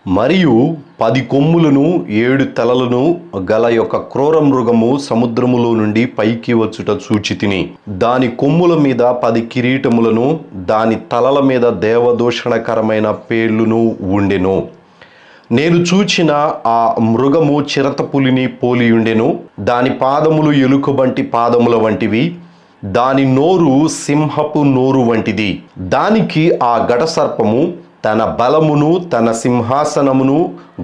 మరియు 10 కొమ్ములను 7 తలలను గల యొక్క క్రూర మృగము సముద్రములో నుండి పైకి వచ్చుట చూచితిని. దాని కొమ్ముల మీద 10 కిరీటములను, దాని తలల మీద దేవదూషణకరమైన పేర్లును ఉండెను. నేను చూచిన ఆ మృగము చిరతపులిని పోలియుండెను. దాని పాదములు ఎలుకబంటి పాదముల వంటివి, దాని నోరు సింహపు నోరు వంటిది. దానికి ఆ ఘటసర్పము తన బలమును, తన సింహాసనమును,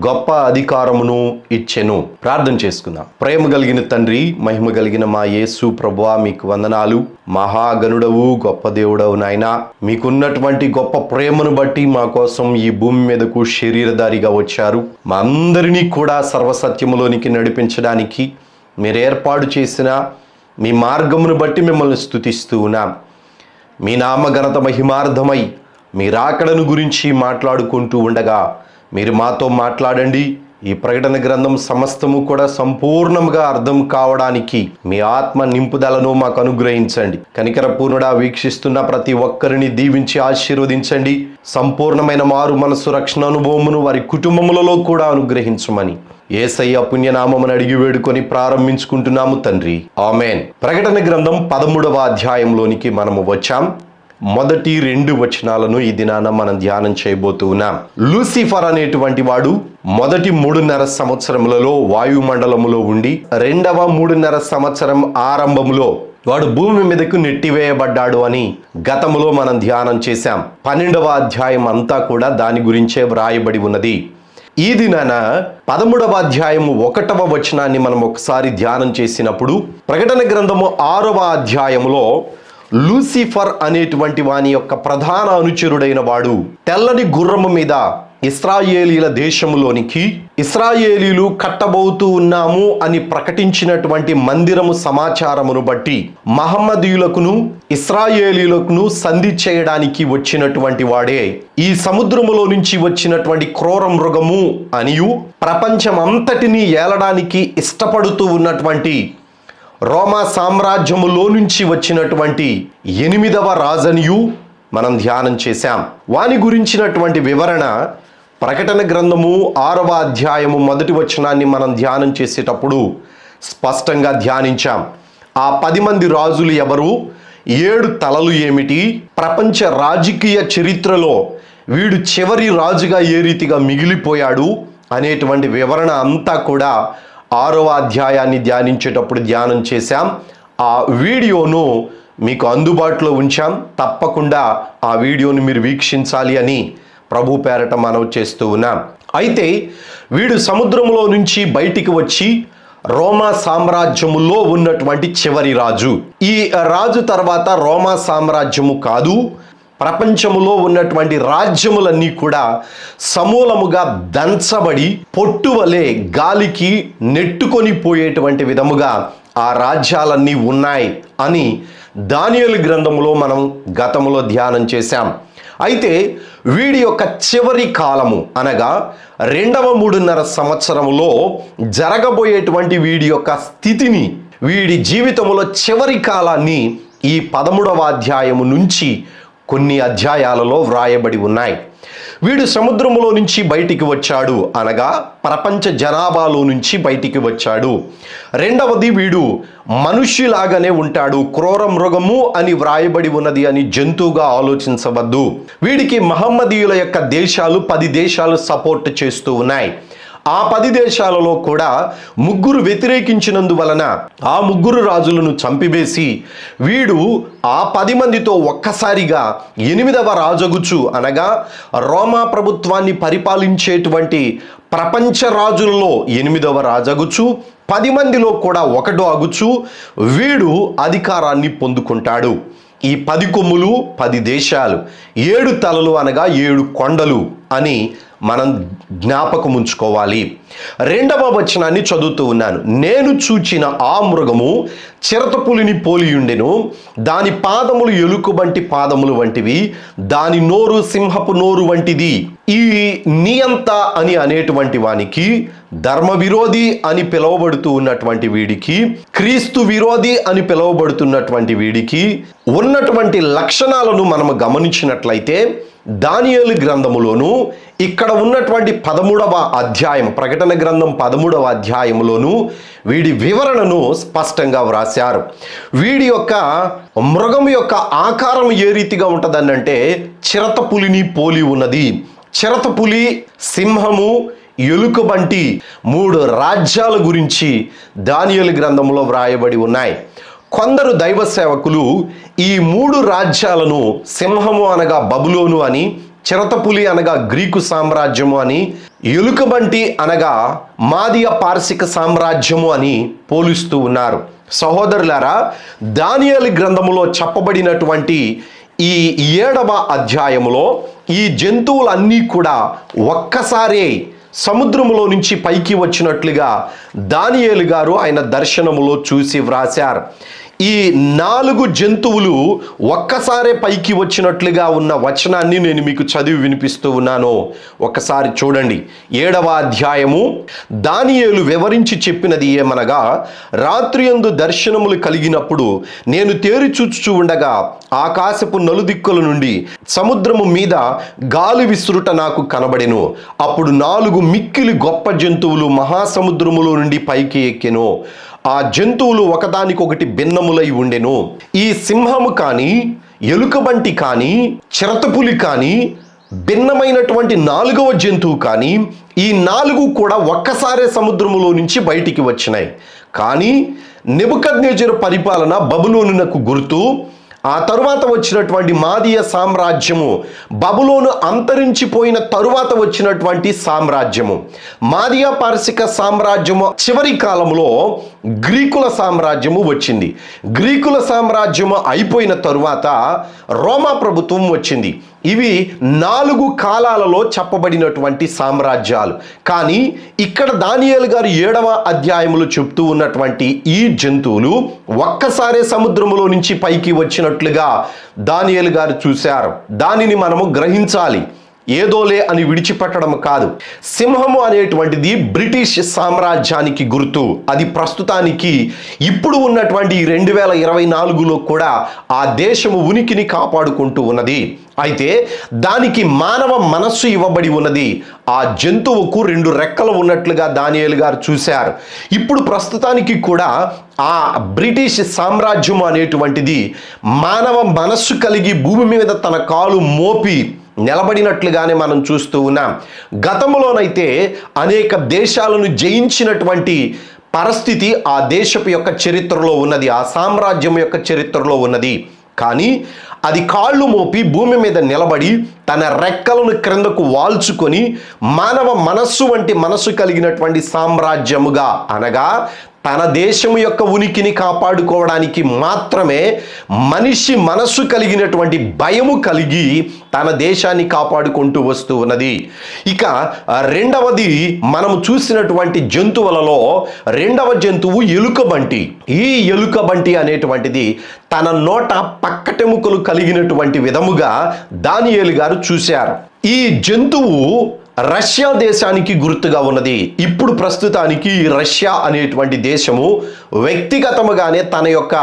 గొప్ప అధికారమును ఇచ్చెను. ప్రార్థన చేసుకుందాం. ప్రేమ కలిగిన తండ్రి, మహిమ కలిగిన మా యేసు ప్రభువా, మీకు వందనాలు. మహాగణుడవు, గొప్ప దేవుడవు నాయనా. మీకున్నటువంటి గొప్ప ప్రేమను బట్టి మా కోసం ఈ భూమి మీదకు శరీరధారిగా వచ్చారు. మా అందరినీ కూడా సర్వసత్యములోనికి నడిపించడానికి మీరు ఏర్పాటు చేసిన మీ మార్గమును బట్టి మిమ్మల్ని స్తుతిస్తూ ఉన్నాం. మీ నామఘనత మహిమార్థమై మీ రాకడను గురించి మాట్లాడుకుంటూ ఉండగా మీరు మాతో మాట్లాడండి. ఈ ప్రకటన గ్రంథం సమస్తము కూడా సంపూర్ణంగా అర్థం కావడానికి మీ ఆత్మ నింపుదలను మాకు అనుగ్రహించండి. కనికరపూర్ణుడా, వీక్షిస్తున్న ప్రతి ఒక్కరిని దీవించి ఆశీర్వదించండి. సంపూర్ణమైన మారు మనసు రక్షణ అనుభవమును వారి కుటుంబములలో కూడా అనుగ్రహించమని యేసయ్య పుణ్యనామమును అడిగి వేడుకొని ప్రారంభించుకుంటున్నాము తండ్రి, ఆమెన్. ప్రకటన గ్రంథం 13వ అధ్యాయంలోనికి మనము వచ్చాం. మొదటి 2 వచనాలను ఈ దినాన మనం ధ్యానం చేయబోతూ ఉన్నాం. లూసిఫర్ అనేటువంటి వాడు మొదటి 3.5 సంవత్సరములలో వాయుమండలములో ఉండి, రెండవ 3.5 సంవత్సరం ఆరంభములో వాడు భూమి మీదకు నెట్టివేయబడ్డాడు అని గతములో మనం ధ్యానం చేశాం. 12వ అధ్యాయం అంతా కూడా దాని గురించే వ్రాయబడి ఉన్నది. ఈ దినాన 13వ అధ్యాయము 1వ వచనాన్ని మనం ఒకసారి ధ్యానం చేసినప్పుడు, ప్రకటన గ్రంథము 6వ అధ్యాయములో లూసిఫర్ అనేటువంటి వాని యొక్క ప్రధాన అనుచరుడైన వాడు తెల్లని గుర్రము మీద ఇశ్రాయేలీల దేశములోనికి, ఇశ్రాయేలీలు కట్టబోతూ ఉన్నాము అని ప్రకటించినటువంటి మందిరము సమాచారమును బట్టి మహమ్మదీయులకును ఇశ్రాయేలీలకును సంధి చేయడానికి వచ్చినటువంటి వాడే ఈ సముద్రములో నుంచి వచ్చినటువంటి క్రూర మృగము అనియు, ప్రపంచమంతటినీ ఏలడానికి ఇష్టపడుతూ ఉన్నటువంటి రోమా సామ్రాజ్యములో నుంచి వచ్చినటువంటి 8వ రాజనియు మనం ధ్యానం చేశాం. వాని గురించినటువంటి వివరణ ప్రకటన గ్రంథము 6వ అధ్యాయము 1వ వచనాన్ని మనం ధ్యానం చేసేటప్పుడు స్పష్టంగా ధ్యానించాం. ఆ 10 మంది రాజులు ఎవరు, 7 తలలు ఏమిటి, ప్రపంచ రాజకీయ చరిత్రలో వీడు చివరి రాజుగా ఏ రీతిగా మిగిలిపోయాడు అనేటువంటి వివరణ అంతా కూడా 6వ అధ్యాయాన్ని ధ్యానించేటప్పుడు ధ్యానం చేశాం. ఆ వీడియోను మీకు అందుబాటులో ఉంచాం. తప్పకుండా ఆ వీడియోను మీరు వీక్షించాలి అని ప్రభు పేరట మనవి చేస్తూ ఉన్నాం. అయితే వీడు సముద్రంలో నుంచి బయటికి వచ్చి రోమా సామ్రాజ్యములో ఉన్నటువంటి చివరి రాజు. ఈ రాజు తర్వాత రోమా సామ్రాజ్యము కాదు, ప్రపంచములో ఉన్నటువంటి రాజ్యములన్నీ కూడా సమూలముగా దంచబడి పొట్టువలే గాలికి నెట్టుకొని పోయేటువంటి విధముగా ఆ రాజ్యాలన్నీ ఉన్నాయి అని దానియేలు గ్రంథములో మనం గతములో ధ్యానం చేశాం. అయితే వీడి యొక్క చివరి కాలము అనగా 2వ 3.5 సంవత్సరములో జరగబోయేటువంటి వీడి యొక్క స్థితిని, వీడి జీవితంలో చివరి కాలాన్ని ఈ 13వ అధ్యాయము నుంచి కొన్ని అధ్యాయాలలో వ్రాయబడి ఉన్నాయి. వీడు సముద్రములో నుంచి బయటికి వచ్చాడు అనగా ప్రపంచ జనాభాలో నుంచి బయటికి వచ్చాడు. రెండవది, వీడు మనుష్యులాగానే ఉంటాడు. క్రూర మృగము అని వ్రాయబడి ఉన్నది అని జంతువుగా ఆలోచించవద్దు. వీడికి మహమ్మదీయుల యొక్క దేశాలు 10 దేశాలు సపోర్ట్ చేస్తూ ఉన్నాయి. ఆ 10 దేశాలలో కూడా 3 వ్యతిరేకించినందువలన ఆ 3 రాజులను చంపివేసి వీడు ఆ 10 మందితో ఒక్కసారిగా 8వ రాజగుచు అనగా రోమా ప్రభుత్వాన్ని పరిపాలించేటువంటి ప్రపంచ రాజులలో 8వ రాజగుచు 10 మందిలో కూడా ఒకడు అగుచు వీడు అధికారాన్ని పొందుకుంటాడు. ఈ 10 కొమ్ములు 10 దేశాలు, 7 తలలు అనగా 7 కొండలు అని మనం జ్ఞాపకం ఉంచుకోవాలి. 2వ వచనాన్ని చదువుతూ ఉన్నాను. నేను చూచిన ఆ మృగము చిరతపులిని పోలియుండెను. దాని పాదములు ఎలుకబంటి పాదములు వంటివి, దాని నోరు సింహపు నోరు వంటిది. ఈ నియంత అని అనేటువంటి వానికి, ధర్మ విరోధి అని పిలువబడుతూ ఉన్నటువంటి వీడికి, క్రీస్తు విరోధి అని పిలువబడుతున్నటువంటి వీడికి ఉన్నటువంటి లక్షణాలను మనము గమనించినట్లయితే దానియేలు గ్రంథములోను ఇక్కడ ఉన్నటువంటి 13వ అధ్యాయం, ప్రకటన గ్రంథం 13వ అధ్యాయములోను వీడి వివరణను స్పష్టంగా వ్రాశారు. వీడి యొక్క మృగం యొక్క ఆకారం ఏ రీతిగా ఉంటుందనంటే చిరతపులిని పోలి ఉన్నది. చిరతపులి, సింహము, ఎలుకబంటి 3 రాజ్యాల గురించి దానియేలు గ్రంథంలో వ్రాయబడి ఉన్నాయి. కొందరు దైవ సేవకులు ఈ 3 రాజ్యాలను సింహము అనగా బబులోను అని, చిరతపులి అనగా గ్రీకు సామ్రాజ్యము అని, ఎలుకబంటి అనగా మాదియ పార్శిక సామ్రాజ్యము అని పోలుస్తూ ఉన్నారు. సహోదరులారా, దానియేలు గ్రంథములో చెప్పబడినటువంటి ఈ 7వ అధ్యాయములో ఈ జంతువులన్నీ కూడా ఒక్కసారే సముద్రములో నుంచి పైకి వచ్చినట్లుగా దానియేలు గారు ఆయన దర్శనములో చూసి వ్రాశారు. ఈ 4 జంతువులు ఒక్కసారే పైకి వచ్చినట్లుగా ఉన్న వచనాన్ని నేను మీకు చదివి వినిపిస్తూ ఉన్నాను. ఒక్కసారి చూడండి. 7వ అధ్యాయము. దానియేలు వివరించి చెప్పినది ఏమనగా, రాత్రియందు దర్శనములు కలిగినప్పుడు నేను తేరి చూచుచూ ఉండగా ఆకాశపు నలుదిక్కుల నుండి సముద్రము మీద గాలి విసురుట నాకు కనబడెను. అప్పుడు 4 మిక్కిలి గొప్ప జంతువులు మహాసముద్రములో నుండి పైకి ఎక్కెను. ఆ జంతువులు ఒకదానికొకటి భిన్నములై ఉండెను. ఈ సింహము కానీ, ఎలుకబంటి కానీ, చిరతపులి కానీ, భిన్నమైనటువంటి 4వ జంతువు కానీ, ఈ 4 కూడా ఒక్కసారే సముద్రములో నుంచి బయటికి వచ్చినాయి. కానీ నెబుకద్నెజరు పరిపాలన బబులోనునకు గుర్తు. ఆ తరువాత వచ్చినటువంటి మాదీయ సామ్రాజ్యము బబులోను అంతరించిపోయిన తరువాత వచ్చినటువంటి సామ్రాజ్యము. మాదీయ పార్శిక సామ్రాజ్యము చివరి కాలంలో గ్రీకుల సామ్రాజ్యము వచ్చింది. గ్రీకుల సామ్రాజ్యము అయిపోయిన తరువాత రోమా ప్రభుత్వం వచ్చింది. ఇవి 4 కాలాలలో చెప్పబడినటువంటి సామ్రాజ్యాలు. కానీ ఇక్కడ దానియేలు గారు 7వ అధ్యాయములో చెప్తూ ఉన్నటువంటి ఈ జంతువులు ఒక్కసారే సముద్రములో నుంచి పైకి వచ్చినట్లుగా దానియేలు గారు చూశారు. దానిని మనము గ్రహించాలి. ఏదోలే అని విడిచిపెట్టడం కాదు. సింహము అనేటువంటిది బ్రిటిష్ సామ్రాజ్యానికి గుర్తు. అది ప్రస్తుతానికి ఇప్పుడు ఉన్నటువంటి 2024లో కూడా ఆ దేశము ఉనికిని కాపాడుకుంటూ ఉన్నది. అయితే దానికి మానవ మనస్సు ఇవ్వబడి ఉన్నది. ఆ జంతువుకు 2 రెక్కలు ఉన్నట్లుగా దానియేలు గారు చూశారు. ఇప్పుడు ప్రస్తుతానికి కూడా ఆ బ్రిటిష్ సామ్రాజ్యం అనేటువంటిది మానవ మనస్సు కలిగి భూమి మీద తన కాలు మోపి నిలబడినట్లుగానే మనం చూస్తూ ఉన్నాం. గతంలోనైతే అనేక దేశాలను జయించినటువంటి పరిస్థితి ఆ దేశపు యొక్క చరిత్రలో ఉన్నది, ఆ సామ్రాజ్యం యొక్క చరిత్రలో ఉన్నది. కానీ అది కాళ్ళు మోపి భూమి మీద నిలబడి తన రెక్కలను క్రిందకు వాల్చుకొని మానవ మనస్సు వంటి మనస్సు కలిగినటువంటి సామ్రాజ్యముగా, అనగా తన దేశము యొక్క ఉనికిని కాపాడుకోవడానికి మాత్రమే మనిషి మనస్సు కలిగినటువంటి భయము కలిగి తన దేశాన్ని కాపాడుకుంటూ వస్తూ ఉన్నది. ఇక రెండవది మనము చూసినటువంటి జంతువులలో 2వ జంతువు ఎలుకబంటి. ఈ ఎలుకబంటి అనేటువంటిది తన నోట పక్కటెముకలు కలిగినటువంటి విధముగా దానియేలు గారు చూశారు. ఈ జంతువు రష్యా దేశానికి గుర్తుగా ఉన్నది. ఇప్పుడు ప్రస్తుతానికి రష్యా అనేటువంటి దేశము వ్యక్తిగతముగానే తన యొక్క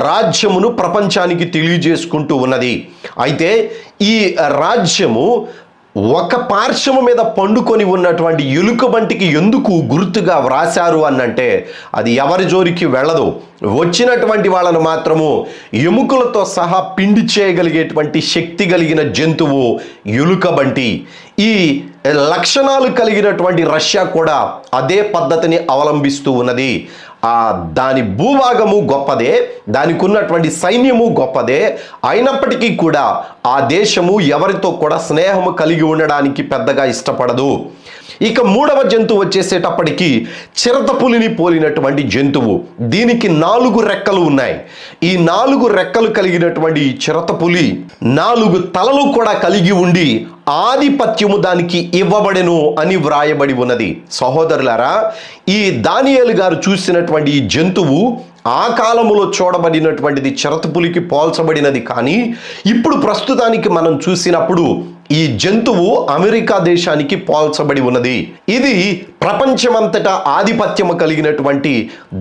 రాజ్యమును ప్రపంచానికి తెలియజేసుకుంటూ ఉన్నది. అయితే ఈ రాజ్యము ఒక పార్శ్వము మీద పండుకొని ఉన్నటువంటి ఎలుకబంటికి ఎందుకు గుర్తుగా వ్రాశారు అనంటే, అది ఎవరి జోరికి వెళ్ళదు. వచ్చినటువంటి వాళ్ళను మాత్రము ఎముకలతో సహా పిండి చేయగలిగేటువంటి శక్తి కలిగిన జంతువు ఎలుకబంటి. ఈ లక్షణాలు కలిగినటువంటి రష్యా కూడా అదే పద్ధతిని అవలంబిస్తూ ఉన్నది. దాని భూభాగము గొప్పదే, దానికి ఉన్నటువంటి సైన్యము గొప్పదే. అయినప్పటికీ కూడా ఆ దేశము ఎవరితో కూడా స్నేహము కలిగి ఉండడానికి పెద్దగా ఇష్టపడదు. ఇక 3వ జంతువు వచ్చేసేటప్పటికి చిరతపులిని పోలినటువంటి జంతువు. దీనికి 4 రెక్కలు ఉన్నాయి. ఈ 4 రెక్కలు కలిగినటువంటి చిరతపులి 4 తలలు కూడా కలిగి ఉండి ఆధిపత్యము దానికి ఇవ్వబడెను అని వ్రాయబడి ఉన్నది. సహోదరులారా, ఈ దానియేలు గారు చూసినటువంటి ఈ జంతువు ఆ కాలములో చూడబడినటువంటిది చిరతపులికి పోల్చబడినది. కానీ ఇప్పుడు ప్రస్తుతానికి మనం చూసినప్పుడు ఈ జంతువు అమెరికా దేశానికి పోల్చబడి ఉన్నది. ఇది ప్రపంచమంతటా ఆధిపత్యము కలిగినటువంటి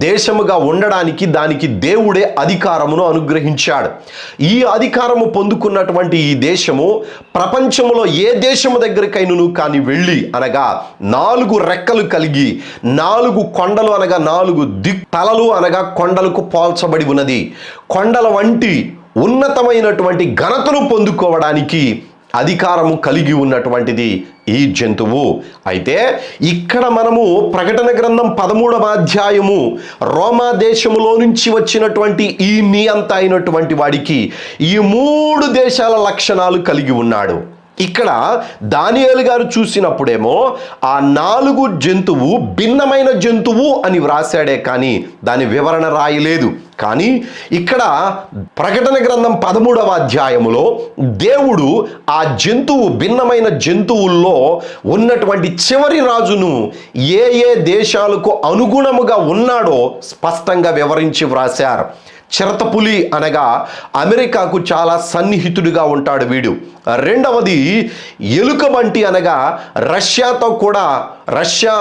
దేశముగా ఉండడానికి దానికి దేవుడే అధికారమును అనుగ్రహించాడు. ఈ అధికారము పొందుకున్నటువంటి ఈ దేశము ప్రపంచంలో ఏ దేశము దగ్గరికైనను కానీ వెళ్ళి అనగా 4 రెక్కలు కలిగి 4 కొండలు అనగా 4 తలలు అనగా కొండలకు పోల్చబడి ఉన్నది. కొండల వంటి ఉన్నతమైనటువంటి ఘనతను పొందుకోవడానికి అధికారము కలిగి ఉన్నటువంటిది ఈ జంతువు. అయితే ఇక్కడ మనము ప్రకటన గ్రంథం 13వ అధ్యాయము రోమా దేశములో నుంచి వచ్చినటువంటి ఈ నియంత అయినటువంటి వాడికి ఈ 3 దేశాల లక్షణాలు కలిగి ఉన్నాడు. ఇక్కడ దానియేలు గారు చూసినప్పుడేమో ఆ 4 జంతువు భిన్నమైన జంతువు అని వ్రాసాడే కానీ దాని వివరణ రాయలేదు. కానీ ఇక్కడ ప్రకటన గ్రంథం 13వ అధ్యాయములో దేవుడు ఆ జంతువు భిన్నమైన జంతువుల్లో ఉన్నటువంటి చివరి రాజును ఏ ఏ దేశాలకు అనుగుణముగా ఉన్నాడో స్పష్టంగా వివరించి వ్రాశారు. చిరతపులి అనగా అమెరికాకు చాలా సన్నిహితుడిగా ఉంటాడు వీడు. రెండవది ఎలుకబంటి అనగా రష్యాతో కూడా రష్యా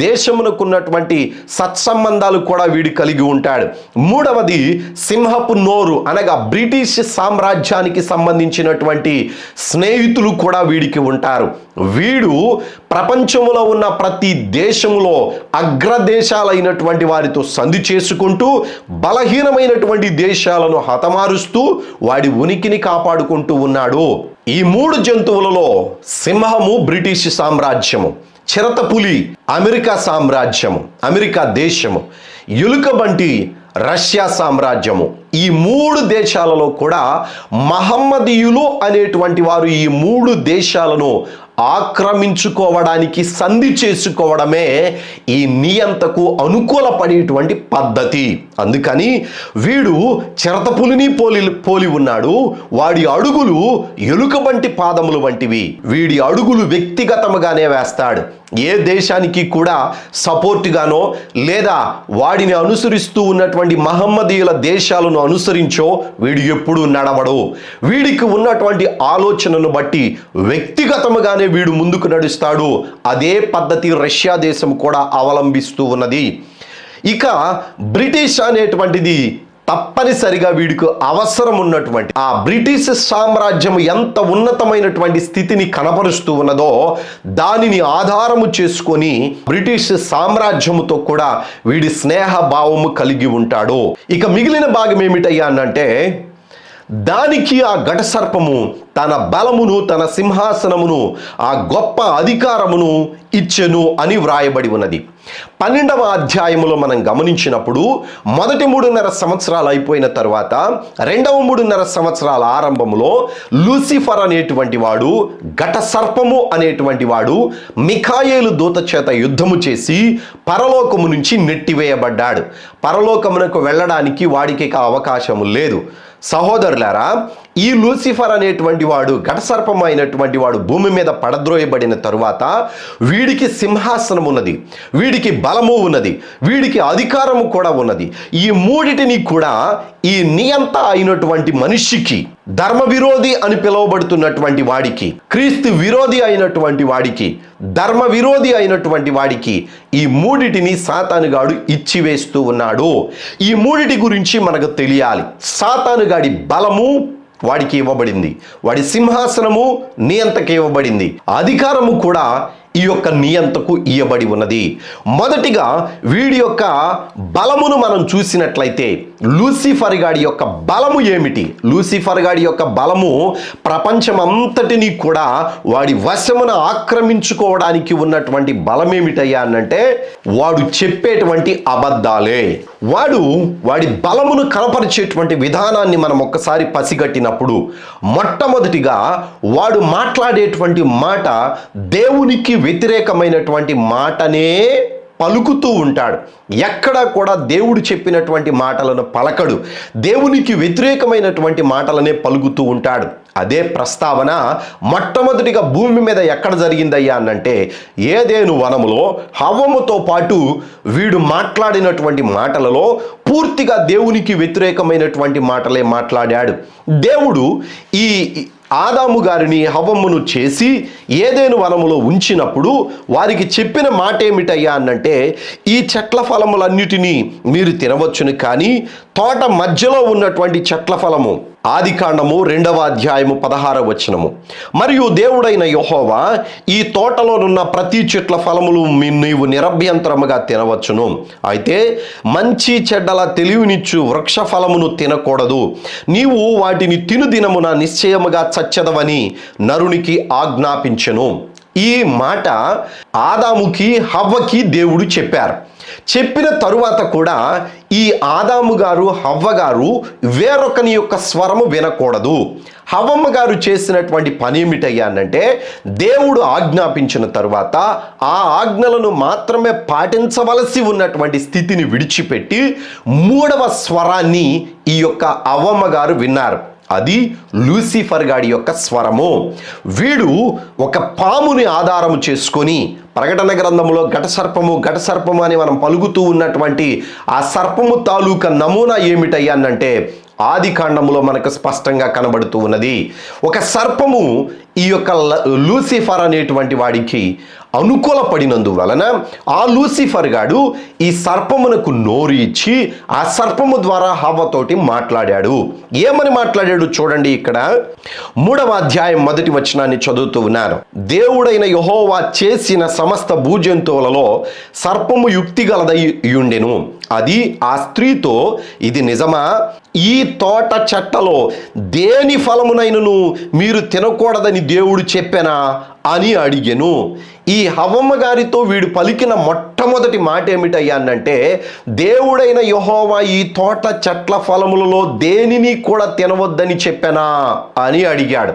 దేశమునకు ఉన్నటువంటి సత్సంబంధాలు కూడా వీడు కలిగి ఉంటాడు. మూడవది సింహపు నోరు అనగా బ్రిటిష్ సామ్రాజ్యానికి సంబంధించినటువంటి స్నేహితులు కూడా వీడికి ఉంటారు. వీడు ప్రపంచంలో ఉన్న ప్రతి దేశంలో అగ్రదేశాలైనటువంటి వారితో సంధి చేసుకుంటూ బలహీనమైనటువంటి దేశాలను హతమారుస్తూ వాడి ఉనికిని కాపాడుకుంటూ ఉన్నాడు. ఈ 3 జంతువులలో సింహము బ్రిటిష్ సామ్రాజ్యము, చిరతపులి అమెరికా సామ్రాజ్యము, అమెరికా దేశము, ఎలుకబంటి రష్యా సామ్రాజ్యము. ఈ 3 దేశాలలో కూడా మహమ్మదీయులు అనేటువంటి వారు ఈ 3 దేశాలను ఆక్రమించుకోవడానికి సంధి చేసుకోవడమే ఈ నియంతకు అనుకూలపడేటువంటి పద్ధతి. అందుకని వీడు చిరతపులిని పోలి ఉన్నాడు. వాడి అడుగులు ఎలుకబంటి పాదములు వంటివి. వీడి అడుగులు వ్యక్తిగతముగానే వేస్తాడు. ఏ దేశానికి కూడా సపోర్ట్గానో లేదా వాడిని అనుసరిస్తూ ఉన్నటువంటి మహమ్మదీయుల దేశాలను అనుసరించో వీడు ఎప్పుడూ నడవడు. వీడికి ఉన్నటువంటి ఆలోచనను బట్టి వ్యక్తిగతముగానే వీడు ముందుకు నడుస్తాడు. అదే పద్ధతి రష్యా దేశం కూడా అవలంబిస్తూ ఉన్నది. ఇక బ్రిటిష్ అనేటువంటిది తప్పనిసరిగా వీడికి అవసరం ఉన్నటువంటి ఆ బ్రిటిష్ సామ్రాజ్యం ఎంత ఉన్నతమైనటువంటి స్థితిని కనపరుస్తూ ఉన్నదో దానిని ఆధారము చేసుకొని బ్రిటిష్ సామ్రాజ్యముతో కూడా వీడి స్నేహ భావము కలిగి ఉంటాడు. ఇక మిగిలిన భాగం ఏమిటయ్యా అనంటే దానికి ఆ ఘట సర్పము తన బలమును తన సింహాసనమును ఆ గొప్ప అధికారమును ఇచ్చెను అని వ్రాయబడి ఉన్నది. 12వ అధ్యాయములో మనం గమనించినప్పుడు మొదటి 3.5 సంవత్సరాలు అయిపోయిన తర్వాత రెండవ 3.5 సంవత్సరాల ఆరంభంలో లూసిఫర్ అనేటువంటి వాడు ఘట సర్పము అనేటువంటి వాడు మిఖాయేలు దూత చేత యుద్ధము చేసి పరలోకము నుంచి నెట్టివేయబడ్డాడు. పరలోకమునకు వెళ్ళడానికి వాడికి అవకాశము లేదు. సహోదరులారా, ఈ లూసిఫర్ అనేటువంటి వాడు ఘట సర్పం అయినటువంటి వాడు భూమి మీద పడద్రోయబడిన తరువాత వీడికి సింహాసనం ఉన్నది, వీడికి బలము ఉన్నది, వీడికి అధికారము కూడా ఉన్నది. ఈ మూడిటిని కూడా ఈ నియంత అయినటువంటి మనిషికి, ధర్మ విరోధి అని పిలువబడుతున్నటువంటి వాడికి, క్రీస్తు విరోధి అయినటువంటి వాడికి, ధర్మ విరోధి అయినటువంటి వాడికి ఈ మూడిటిని సాతానుగాడు ఇచ్చివేస్తూ ఉన్నాడు. ఈ మూడిటి గురించి మనకు తెలియాలి. సాతానుగాడి బలము వాడికి ఇవ్వబడింది, వాడి సింహాసనము నియంతకు ఇవ్వబడింది, అధికారము కూడా ఈ యొక్క నియంతకు ఇయ్యబడి ఉన్నది. మొదటిగా వీడి యొక్క బలమును మనం చూసినట్లయితే లూసిఫర్ గాడి యొక్క బలము ఏమిటి? లూసిఫర్ గాడి యొక్క బలము ప్రపంచమంతటినీ కూడా వాడి వశమున ఆక్రమించుకోవడానికి ఉన్నటువంటి బలం ఏమిటయ్యా అనంటే వాడు చెప్పేటువంటి అబద్ధాలే. వాడి బలమును కనపరిచేటువంటి విధానాన్ని మనం ఒక్కసారి పసిగట్టినప్పుడు మొట్టమొదటిగా వాడు మాట్లాడేటువంటి మాట దేవునికి వ్యతిరేకమైనటువంటి మాటనే పలుకుతూ ఉంటాడు. ఎక్కడా కూడా దేవుడు చెప్పినటువంటి మాటలను పలకడు, దేవునికి వ్యతిరేకమైనటువంటి మాటలనే పలుకుతూ ఉంటాడు. అదే ప్రస్తావన మొట్టమొదటిగా భూమి మీద ఎక్కడ జరిగిందయ్యా అనంటే ఏదెను వనములో హవ్వముతో పాటు వీడు మాట్లాడినటువంటి మాటలలో పూర్తిగా దేవునికి వ్యతిరేకమైనటువంటి మాటలే మాట్లాడాడు. దేవుడు ఆదాము గారిని హవ్వమ్మను చేసి ఏదెను వనములో ఉంచినప్పుడు వారికి చెప్పిన మాట ఏమిటయ్యా అనంటే, ఈ చెట్ల ఫలములన్నిటినీ మీరు తినవచ్చును, కానీ తోట మధ్యలో ఉన్నటువంటి చెట్ల ఫలము, ఆదికాండము 2వ అధ్యాయము 16వ వచనము, మరియు దేవుడైన యెహోవా, ఈ తోటలోనున్న ప్రతి చెట్ల ఫలములు నీవు నిరభ్యంతరముగా తినవచ్చును, అయితే మంచి చెడ్డల తెలివినిచ్చు వృక్ష ఫలమును తినకూడదు, నీవు వాటిని తిను దినమున నిశ్చయముగా చచ్చెదవని నరునికి ఆజ్ఞాపించెను. ఈ మాట ఆదాముకి హవ్వకి దేవుడు చెప్పారు. చెప్పిన తరువాత కూడా ఈ ఆదాము గారు హవ్వ గారు వేరొకని యొక్క స్వరము వినకూడదు. హవ్వమ్మ గారు చేసినటువంటి పని ఏమిటయ్యా అనంటే, దేవుడు ఆజ్ఞాపించిన తరువాత ఆ ఆజ్ఞలను మాత్రమే పాటించవలసి ఉన్నటువంటి స్థితిని విడిచిపెట్టి 3వ స్వరాన్ని ఈ యొక్క హవ్వమ్మ గారు విన్నారు. అది లూసిఫర్ గాడి యొక్క స్వరము. వీడు ఒక పాముని ఆధారము చేసుకొని, ప్రకటన గ్రంథములో ఘట సర్పము అని మనం పలుకుతూ ఉన్నటువంటి ఆ సర్పము తాలూకా నమూనా ఏమిటయ్యా అనంటే, ఆదికాండములో మనకు స్పష్టంగా కనబడుతూ ఉన్నది. ఒక సర్పము ఈ యొక్క లూసిఫర్ అనేటువంటి వాడికి అనుకూలపడినందువలన ఆ లూసిఫర్ గాడు ఈ సర్పమునకు నోరు ఇచ్చి ఆ సర్పము ద్వారా హవ్వతోటి మాట్లాడాడు. ఏమని మాట్లాడాడు చూడండి. ఇక్కడ 3వ అధ్యాయం 1వ వచనాన్ని చదువుతూ ఉన్నాను. దేవుడైన యెహోవా చేసిన సమస్త భూజంతువులలో సర్పము యుక్తి గలదై ఉండెను. అది ఆ స్త్రీతో, ఇది నిజమా? ఈ తోట చెట్టలో దేని ఫలమునైనను మీరు తినకూడదని దేవుడు చెప్పానా అని అడిగెను. ఈ హవ్వమ్మ గారితో వీడు పలికిన మొట్టమొదటి మాట ఏమిటయ్యా అనంటే, దేవుడైన యెహోవా ఈ తోట చెట్ల ఫలములలో దేనిని కూడా తినవద్దని చెప్పానా అని అడిగాడు.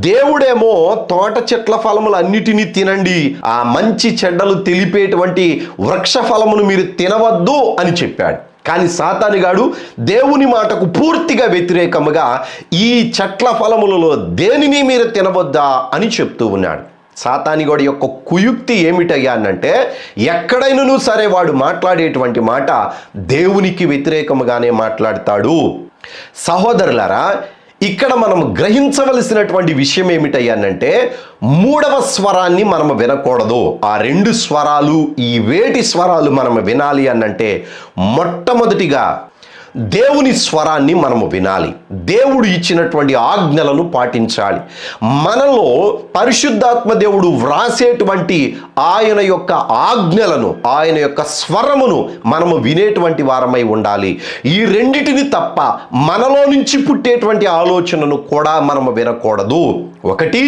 దేవుడేమో తోట చెట్ల ఫలములు అన్నిటినీ తినండి, ఆ మంచి చెడ్డలు తెలిపేటువంటి వృక్ష ఫలమును మీరు తినవద్దు అని చెప్పాడు. కానీ సాతానుగాడు దేవుని మాటకు పూర్తిగా వ్యతిరేకముగా ఈ చెట్ల ఫలములలో దేనిని మీరు తినవద్దా అని చెప్తూ ఉన్నాడు. సాతానుగాడి యొక్క కుయుక్తి ఏమిటయ్యా అనంటే, ఎక్కడైనా సరే వాడు మాట్లాడేటువంటి మాట దేవునికి వ్యతిరేకముగానే మాట్లాడతాడు. సహోదరులారా, ఇక్కడ మనం గ్రహించవలసినటువంటి విషయం ఏమిటయ్యానంటే, 3వ స్వరాన్ని మనం వినకూడదు. ఆ 2 స్వరాలు, ఈ వేటి స్వరాలు మనం వినాలి అనంటే, మొట్టమొదటిగా దేవుని స్వరాన్ని మనము వినాలి. దేవుడు ఇచ్చినటువంటి ఆజ్ఞలను పాటించాలి. మనలో పరిశుద్ధాత్మ దేవుడు వ్రాసేటువంటి ఆయన యొక్క ఆజ్ఞలను, ఆయన యొక్క స్వరమును మనము వినేటువంటి వారమై ఉండాలి. ఈ రెండిటిని తప్ప మనలో నుంచి పుట్టేటువంటి ఆలోచనను కూడా మనము వినకూడదు. ఒకటి,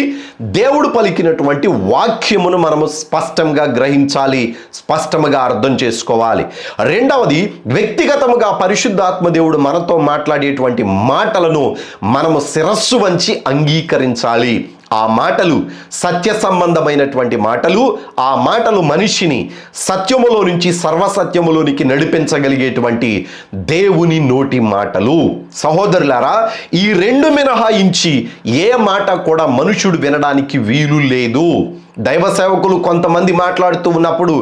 దేవుడు పలికినటువంటి వాక్యమును మనము స్పష్టంగా గ్రహించాలి, స్పష్టంగా అర్థం చేసుకోవాలి. రెండవది, వ్యక్తిగతముగా పరిశుద్ధాత్మ దేవుడు మనతో మాట్లాడేటువంటి మాటలను మనము శిరస్సు వంచి అంగీకరించాలి. ఆ మాటలు సత్య సంబంధమైనటువంటి మాటలు, ఆ మాటలు మనిషిని సత్యములో నుంచి సర్వసత్యములోనికి నడిపించగలిగేటువంటి దేవుని నోటి మాటలు. సహోదరులారా, ఈ 2 మినహాయించి ఏ మాట కూడా మనుషుడు వినడానికి వీలు లేదు. దైవ సేవకులు కొంతమంది మాట్లాడుతూ ఉన్నప్పుడు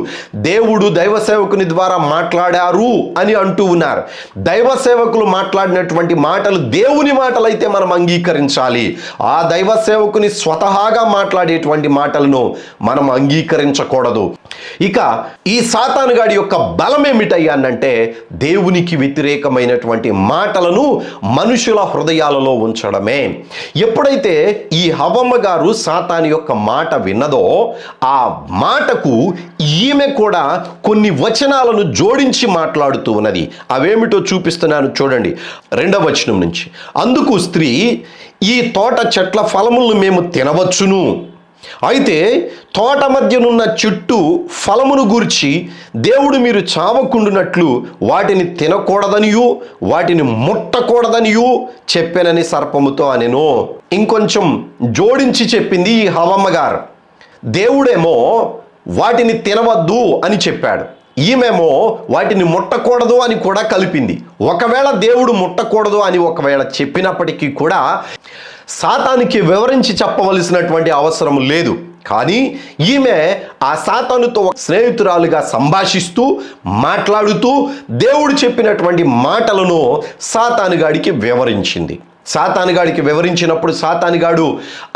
దేవుడు దైవ సేవకుని ద్వారా మాట్లాడారు అని అంటూ ఉన్నారు. దైవ సేవకులు మాట్లాడినటువంటి మాటలు దేవుని మాటలైతే మనం అంగీకరించాలి. ఆ దైవ సేవకుని స్వతహాగా మాట్లాడేటువంటి మాటలను మనం అంగీకరించకూడదు. ఇక ఈ సాతానుగాడి యొక్క బలం ఏమిటయ్యా అనంటే, దేవునికి వ్యతిరేకమైనటువంటి మాటలను మనుషుల హృదయాలలో ఉంచడమే. ఎప్పుడైతే ఈ హవ్వమ్మ గారు సాతాను యొక్క మాట విన్నదో, ఆ మాటకు ఈమె కూడా కొన్ని వచనాలను జోడించి మాట్లాడుతూ ఉన్నది. అవేమిటో చూపిస్తున్నాను చూడండి. 2వ వచనం నుంచి, అందుకు స్త్రీ, ఈ తోట చెట్ల ఫలములను మేము తినవచ్చును, అయితే తోట మధ్యనున్న చెట్టు ఫలమును గూర్చి దేవుడు మీరు చావకుండునట్లు వాటిని తినకూడదనియు వాటిని ముట్టకూడదనియు చెప్పానని సర్పముతో అనెను. ఇంకొంచెం జోడించి చెప్పింది ఈ హవ్వమ్మ గారు. దేవుడేమో వాటిని తినవద్దు అని చెప్పాడు, ఈమెమో వాటిని ముట్టకూడదు అని కూడా కలిపింది. ఒకవేళ దేవుడు ముట్టకూడదు అని ఒకవేళ చెప్పినప్పటికీ కూడా సాతానికి వివరించి చెప్పవలసినటువంటి అవసరం లేదు. కానీ ఈమె ఆ సాతానుతో స్నేహితురాలుగా సంభాషిస్తూ మాట్లాడుతూ దేవుడు చెప్పినటువంటి మాటలను సాతానుగాడికి వివరించింది. సాతానుగాడికి వివరించినప్పుడు సాతానుగాడు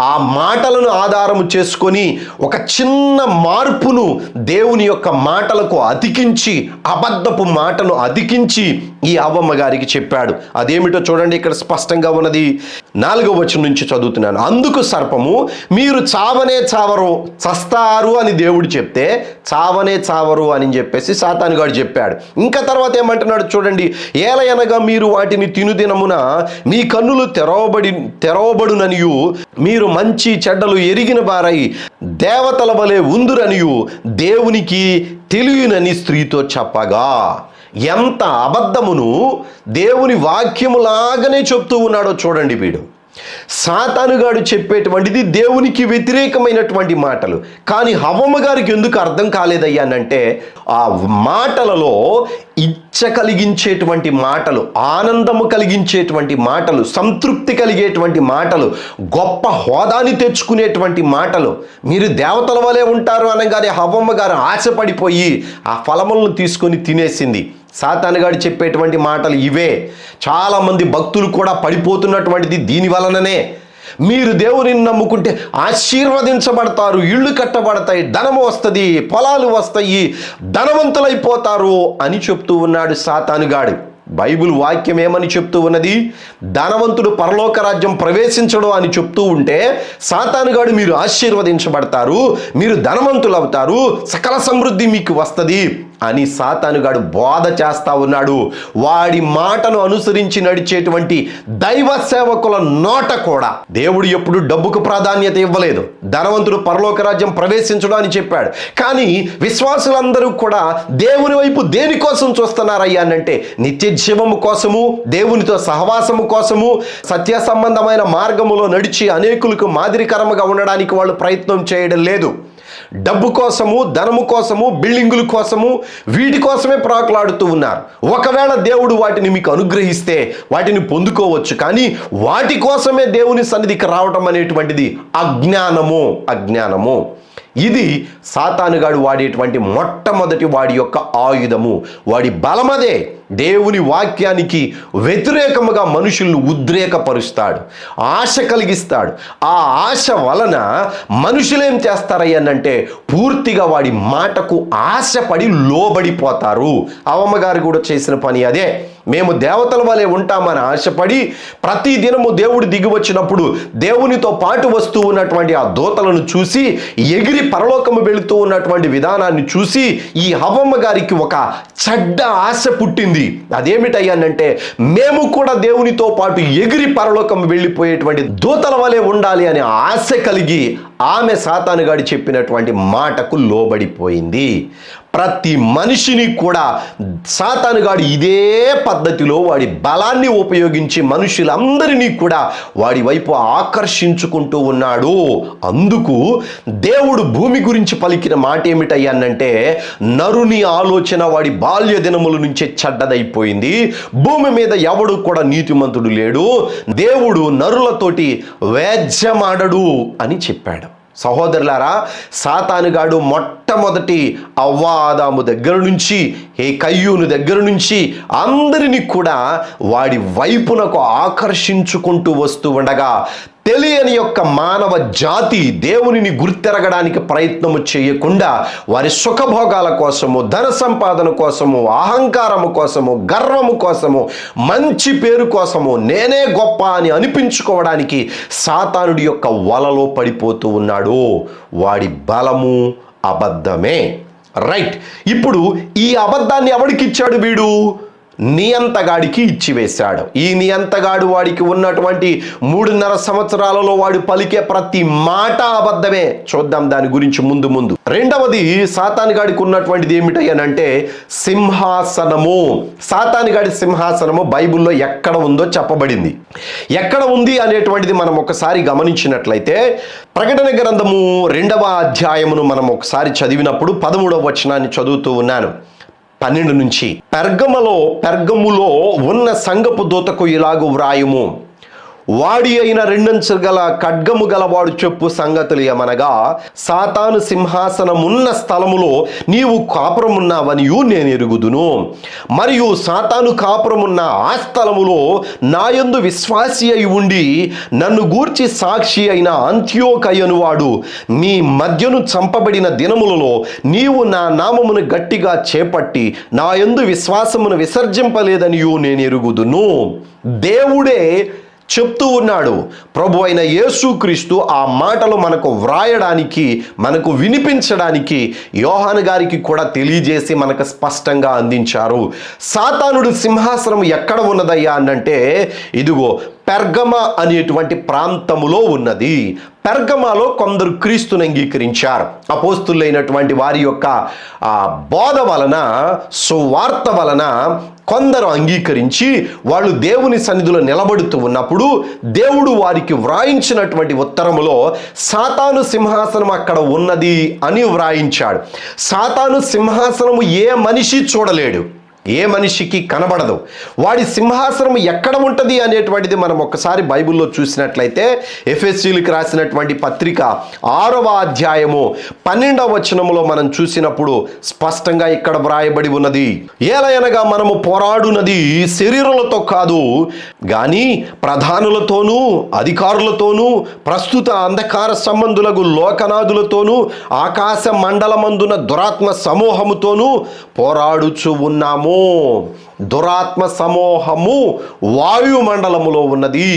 ఆ మాటలను ఆధారము చేసుకొని ఒక చిన్న మార్పును దేవుని యొక్క మాటలకు అతికించి, అబద్ధపు మాటను అతికించి ఈ అవ్వమ్మ గారికి చెప్పాడు. అదేమిటో చూడండి, ఇక్కడ స్పష్టంగా ఉన్నది. 4వ వచనం నుంచి చదువుతున్నాను. అందుకు సర్పము, మీరు చావనే చావరు, చస్తారు అని దేవుడు చెప్తే చావనే చావరు అని చెప్పేసి సాతానుగాడు చెప్పాడు. ఇంకా తర్వాత ఏమంటున్నాడు చూడండి, ఏలయనగా మీరు వాటిని తినుదినమున మీ కన్నులు తెరవబడుననియు, మీరు మంచి చెడ్డలు ఎరిగిన వారై దేవతల వలె ఉందురనియు దేవునికి తెలియనని స్త్రీతో చెప్పగా. ఎంత అబద్ధమును దేవుని వాక్యములాగానే చెప్తూ ఉన్నాడో చూడండి వీడు. సాతానుగాడు చెప్పేటువంటిది దేవునికి వ్యతిరేకమైనటువంటి మాటలు. కానీ హవ్వమ్మ గారికి ఎందుకు అర్థం కాలేదయ్యానంటే, ఆ మాటలలో ఇచ్చ కలిగించేటువంటి మాటలు, ఆనందము కలిగించేటువంటి మాటలు, సంతృప్తి కలిగేటువంటి మాటలు, గొప్ప హోదాని తెచ్చుకునేటువంటి మాటలు. మీరు దేవతల వలె ఉంటారు అనగానే హవ్వమ్మ గారు ఆశపడిపోయి ఆ ఫలములను తీసుకొని తినేసింది. సాతానుగాడు చెప్పేటువంటి మాటలు ఇవే. చాలామంది భక్తులు కూడా పడిపోతున్నటువంటిది దీని వలననే. మీరు దేవుని నమ్ముకుంటే ఆశీర్వదించబడతారు, ఇళ్ళు కట్టబడతాయి, ధనము వస్తుంది, పొలాలు వస్తాయి, ధనవంతులైపోతారు అని చెప్తూ ఉన్నాడు సాతానుగాడు. బైబిల్ వాక్యం ఏమని చెప్తూ ఉన్నది? ధనవంతుడు పరలోక రాజ్యం ప్రవేశించడు అని చెప్తూ ఉంటే సాతానుగాడు మీరు ఆశీర్వదించబడతారు, మీరు ధనవంతులు అవుతారు, సకల సమృద్ధి మీకు వస్తుంది అని సాతానుగాడు బోధ చేస్తా ఉన్నాడు. వాడి మాటను అనుసరించి నడిచేటువంటి దైవ సేవకుల నోట కూడా దేవుడు ఎప్పుడు డబ్బుకు ప్రాధాన్యత ఇవ్వలేదు. ధనవంతుడు పరలోక రాజ్యం ప్రవేశించడం అని చెప్పాడు. కానీ విశ్వాసులందరూ కూడా దేవుని వైపు దేనికోసం చూస్తున్నారయ్యా అంటే, నిత్య జీవము కోసము, దేవునితో సహవాసము కోసము, సత్య సంబంధమైన మార్గములో నడిచి అనేకులకు మాదిరికరముగా ఉండడానికి వాళ్ళు ప్రయత్నం చేయడం లేదు. డబ్బు కోసము, ధనము కోసము, బిల్డింగుల కోసము, వీటి కోసమే ప్రాకులాడుతూ ఉన్నారు. ఒకవేళ దేవుడు వాటిని మీకు అనుగ్రహిస్తే వాటిని పొందుకోవచ్చు, కానీ వాటి కోసమే దేవుని సన్నిధికి రావటం అనేటువంటిది అజ్ఞానము. ఇది సాతానుగాడు వాడేటువంటి మొట్టమొదటి వాడి యొక్క ఆయుధము. వాడి బలమదే. దేవుని వాక్యానికి వ్యతిరేకముగా మనుషులను ఉద్రేకపరుస్తాడు, ఆశ కలిగిస్తాడు. ఆ ఆశ వలన మనుషులేం చేస్తారయ్యనంటే పూర్తిగా వాడి మాటకు ఆశపడి లోబడిపోతారు. అవ్వమ్మగారు కూడా చేసిన పని అదే. మేము దేవతల వలె ఉంటామని ఆశపడి ప్రతి దినము దేవుడు దిగి వచ్చినప్పుడు దేవునితో పాటు వస్తూ ఉన్నటువంటి ఆ దూతలను చూసి ఎగిరి పరలోకము వెళుతూ ఉన్నటువంటి విధానాన్ని చూసి ఈ అవ్వమ్మ గారికి ఒక చెడ్డ ఆశ పుట్టింది. అదేమిటయ్యానంటే, మేము కూడా దేవునితో పాటు ఎగిరి పరలోకము వెళ్ళిపోయేటువంటి దూతల వలె ఉండాలి అనే ఆశ కలిగి ఆమె సాతానుగాడు చెప్పినటువంటి మాటకు లోబడిపోయింది. ప్రతి మనిషిని కూడా సాతానుగాడు ఇదే పద్ధతిలో వాడి బలాన్ని ఉపయోగించి మనుషులందరినీ కూడా వాడి వైపు ఆకర్షించుకుంటూ ఉన్నాడు. అందుకు దేవుడు భూమి గురించి పలికిన మాట ఏమిటయ్యానంటే, నరుని ఆలోచన వాడి బాల్య దినముల నుంచే చెడ్డదైపోయింది, భూమి మీద ఎవడు కూడా నీతిమంతుడు లేడు, దేవుడు నరులతోటి వేద్యమాడడు అని చెప్పాడు. సహోదరులారా, సాతానుగాడు మొట్టమొదటి అవ్వాదాము దగ్గర నుంచి కయ్యూను దగ్గర నుంచి అందరినీ కూడా వాడి వైపునకు ఆకర్షించుకుంటూ వస్తూ ఉండగా తెలియని యొక్క మానవ జాతి దేవునిని గుర్తెరగడానికి ప్రయత్నము చేయకుండా వారి సుఖభోగాల కోసము, ధన సంపాదన కోసము, అహంకారము కోసము, గర్వము కోసము, మంచి పేరు కోసము, నేనే గొప్ప అని అనిపించుకోవడానికి సాతానుడి యొక్క వలలో పడిపోతూ ఉన్నాడు. వాడి బలము అబద్ధమే. రైట్. ఇప్పుడు ఈ అబద్ధాన్ని ఎవడికి ఇచ్చాడు? వీడు నియంతగాడికి ఇచ్చివేశాడు. ఈ నియంతగాడు వాడికి ఉన్నటువంటి 3.5 సంవత్సరాలలో వాడు పలికే ప్రతి మాట అబద్ధమే. చూద్దాం దాని గురించి ముందు. రెండవది సాతానుగాడికి ఉన్నటువంటిది ఏమిటయ్యానంటే సింహాసనము. సాతానుగాడి సింహాసనము బైబిల్లో ఎక్కడ ఉందో చెప్పబడింది. ఎక్కడ ఉంది అనేటువంటిది మనం ఒకసారి గమనించినట్లయితే ప్రకటన గ్రంథము 2వ అధ్యాయమును మనం ఒకసారి చదివినప్పుడు 13వ వచనాన్ని చదువుతూ ఉన్నాను. 12 నుంచి, పెర్గములో ఉన్న సంఘపు దూతకు ఇలాగు వ్రాయుము, వాడి అయిన రెండంచులు గల ఖడ్గము గలవాడు చెప్పు సంగతులు ఏమనగా, సాతాను సింహాసనమున్న స్థలములో నీవు కాపురమున్నావనియు నేను ఎరుగుదును. మరియు సాతాను కాపురమున్న ఆ స్థలములో నాయందు విశ్వాసి అయి ఉండి నన్ను గూర్చి సాక్షి అయిన అంత్యోకయ్యను వాడు మీ మధ్యను చంపబడిన దినములలో నీవు నా నామమును గట్టిగా చేపట్టి నాయందు విశ్వాసమును విసర్జింపలేదనియు నేను ఎరుగుదును. దేవుడే చెప్తూ ఉన్నాడు. ప్రభు అయిన యేసుక్రీస్తు ఆ మాటలు మనకు వ్రాయడానికి, మనకు వినిపించడానికి యోహాను గారికి కూడా తెలియజేసి మనకు స్పష్టంగా అందించారు. సాతానుడు సింహాసనం ఎక్కడ ఉన్నదయ్యా అనంటే, ఇదిగో పెర్గమ అనేటువంటి ప్రాంతములో ఉన్నది. పెర్గమాలో కొందరు క్రీస్తుని అంగీకరించారు. అపోస్తులైనటువంటి వారి యొక్క బోధ వలన, సువార్త వలన కొందరు అంగీకరించి వాళ్ళు దేవుని సన్నిధిలో నిలబడుతూ ఉన్నప్పుడు దేవుడు వారికి వ్రాయించినటువంటి ఉత్తరములో సాతాను సింహాసనం అక్కడ ఉన్నది అని వ్రాయించాడు. సాతాను సింహాసనము ఏ మనిషి చూడలేడు, ఏ మనిషికి కనబడదు. వాడి సింహాసనం ఎక్కడ ఉంటుంది అనేటువంటిది మనం ఒక్కసారి బైబిల్లో చూసినట్లయితే ఎఫెసీయులకు రాసినటువంటి పత్రిక 6వ అధ్యాయము 12వ వచనములో మనం చూసినప్పుడు స్పష్టంగా ఇక్కడ వ్రాయబడి ఉన్నది. ఏలయనగా మనము పోరాడునది శరీరులతో కాదు గాని ప్రధానులతోనూ అధికారులతోనూ ప్రస్తుత అంధకార సంబంధులకు లోకనాథులతోనూ ఆకాశ మండలమందున దురాత్మ సమూహముతోనూ పోరాడుచు ఉన్నాము. దురాత్మ సమూహము వాయుమండలములో ఉన్నది.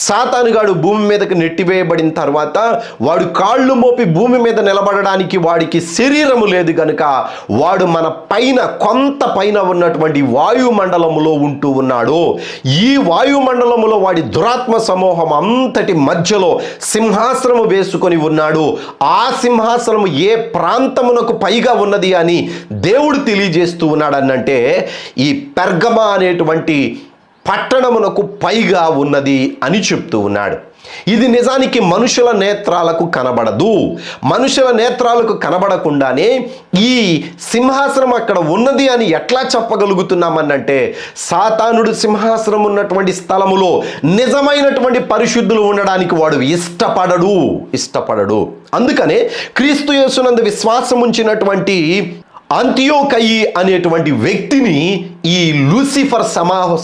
సాతానుగాడు భూమి మీదకి నెట్టివేయబడిన తర్వాత వాడు కాళ్ళు మోపి భూమి మీద నిలబడడానికి వాడికి శరీరము లేదు కనుక వాడు మన పైన, కొంత పైన ఉన్నటువంటి వాయుమండలములో ఉంటూ ఉన్నాడు. ఈ వాయుమండలములో వాడి దురాత్మ సమూహం అంతటి మధ్యలో సింహాసనము వేసుకొని ఉన్నాడు. ఆ సింహాసనము ఏ ప్రాంతమునకు పైగా ఉన్నది అని దేవుడు తెలియజేస్తూ ఉన్నాడనంటే, ఈ పెర్గమ అనేటువంటి పట్టణమునకు పైగా ఉన్నది అని చెప్తూ ఉన్నాడు. ఇది నిజానికి మనుషుల నేత్రాలకు కనబడదు. మనుషుల నేత్రాలకు కనబడకుండానే ఈ సింహాసనం అక్కడ ఉన్నది అని ఎట్లా చెప్పగలుగుతున్నామనంటే, సాతానుడు సింహాసనం ఉన్నటువంటి స్థలములో నిజమైనటువంటి పరిశుద్ధులు ఉండడానికి వాడు ఇష్టపడడు. అందుకనే క్రీస్తు యేసునందు విశ్వాసం ఉంచినటువంటి అంతియోకయి అనేటువంటి వ్యక్తిని ఈ లూసిఫర్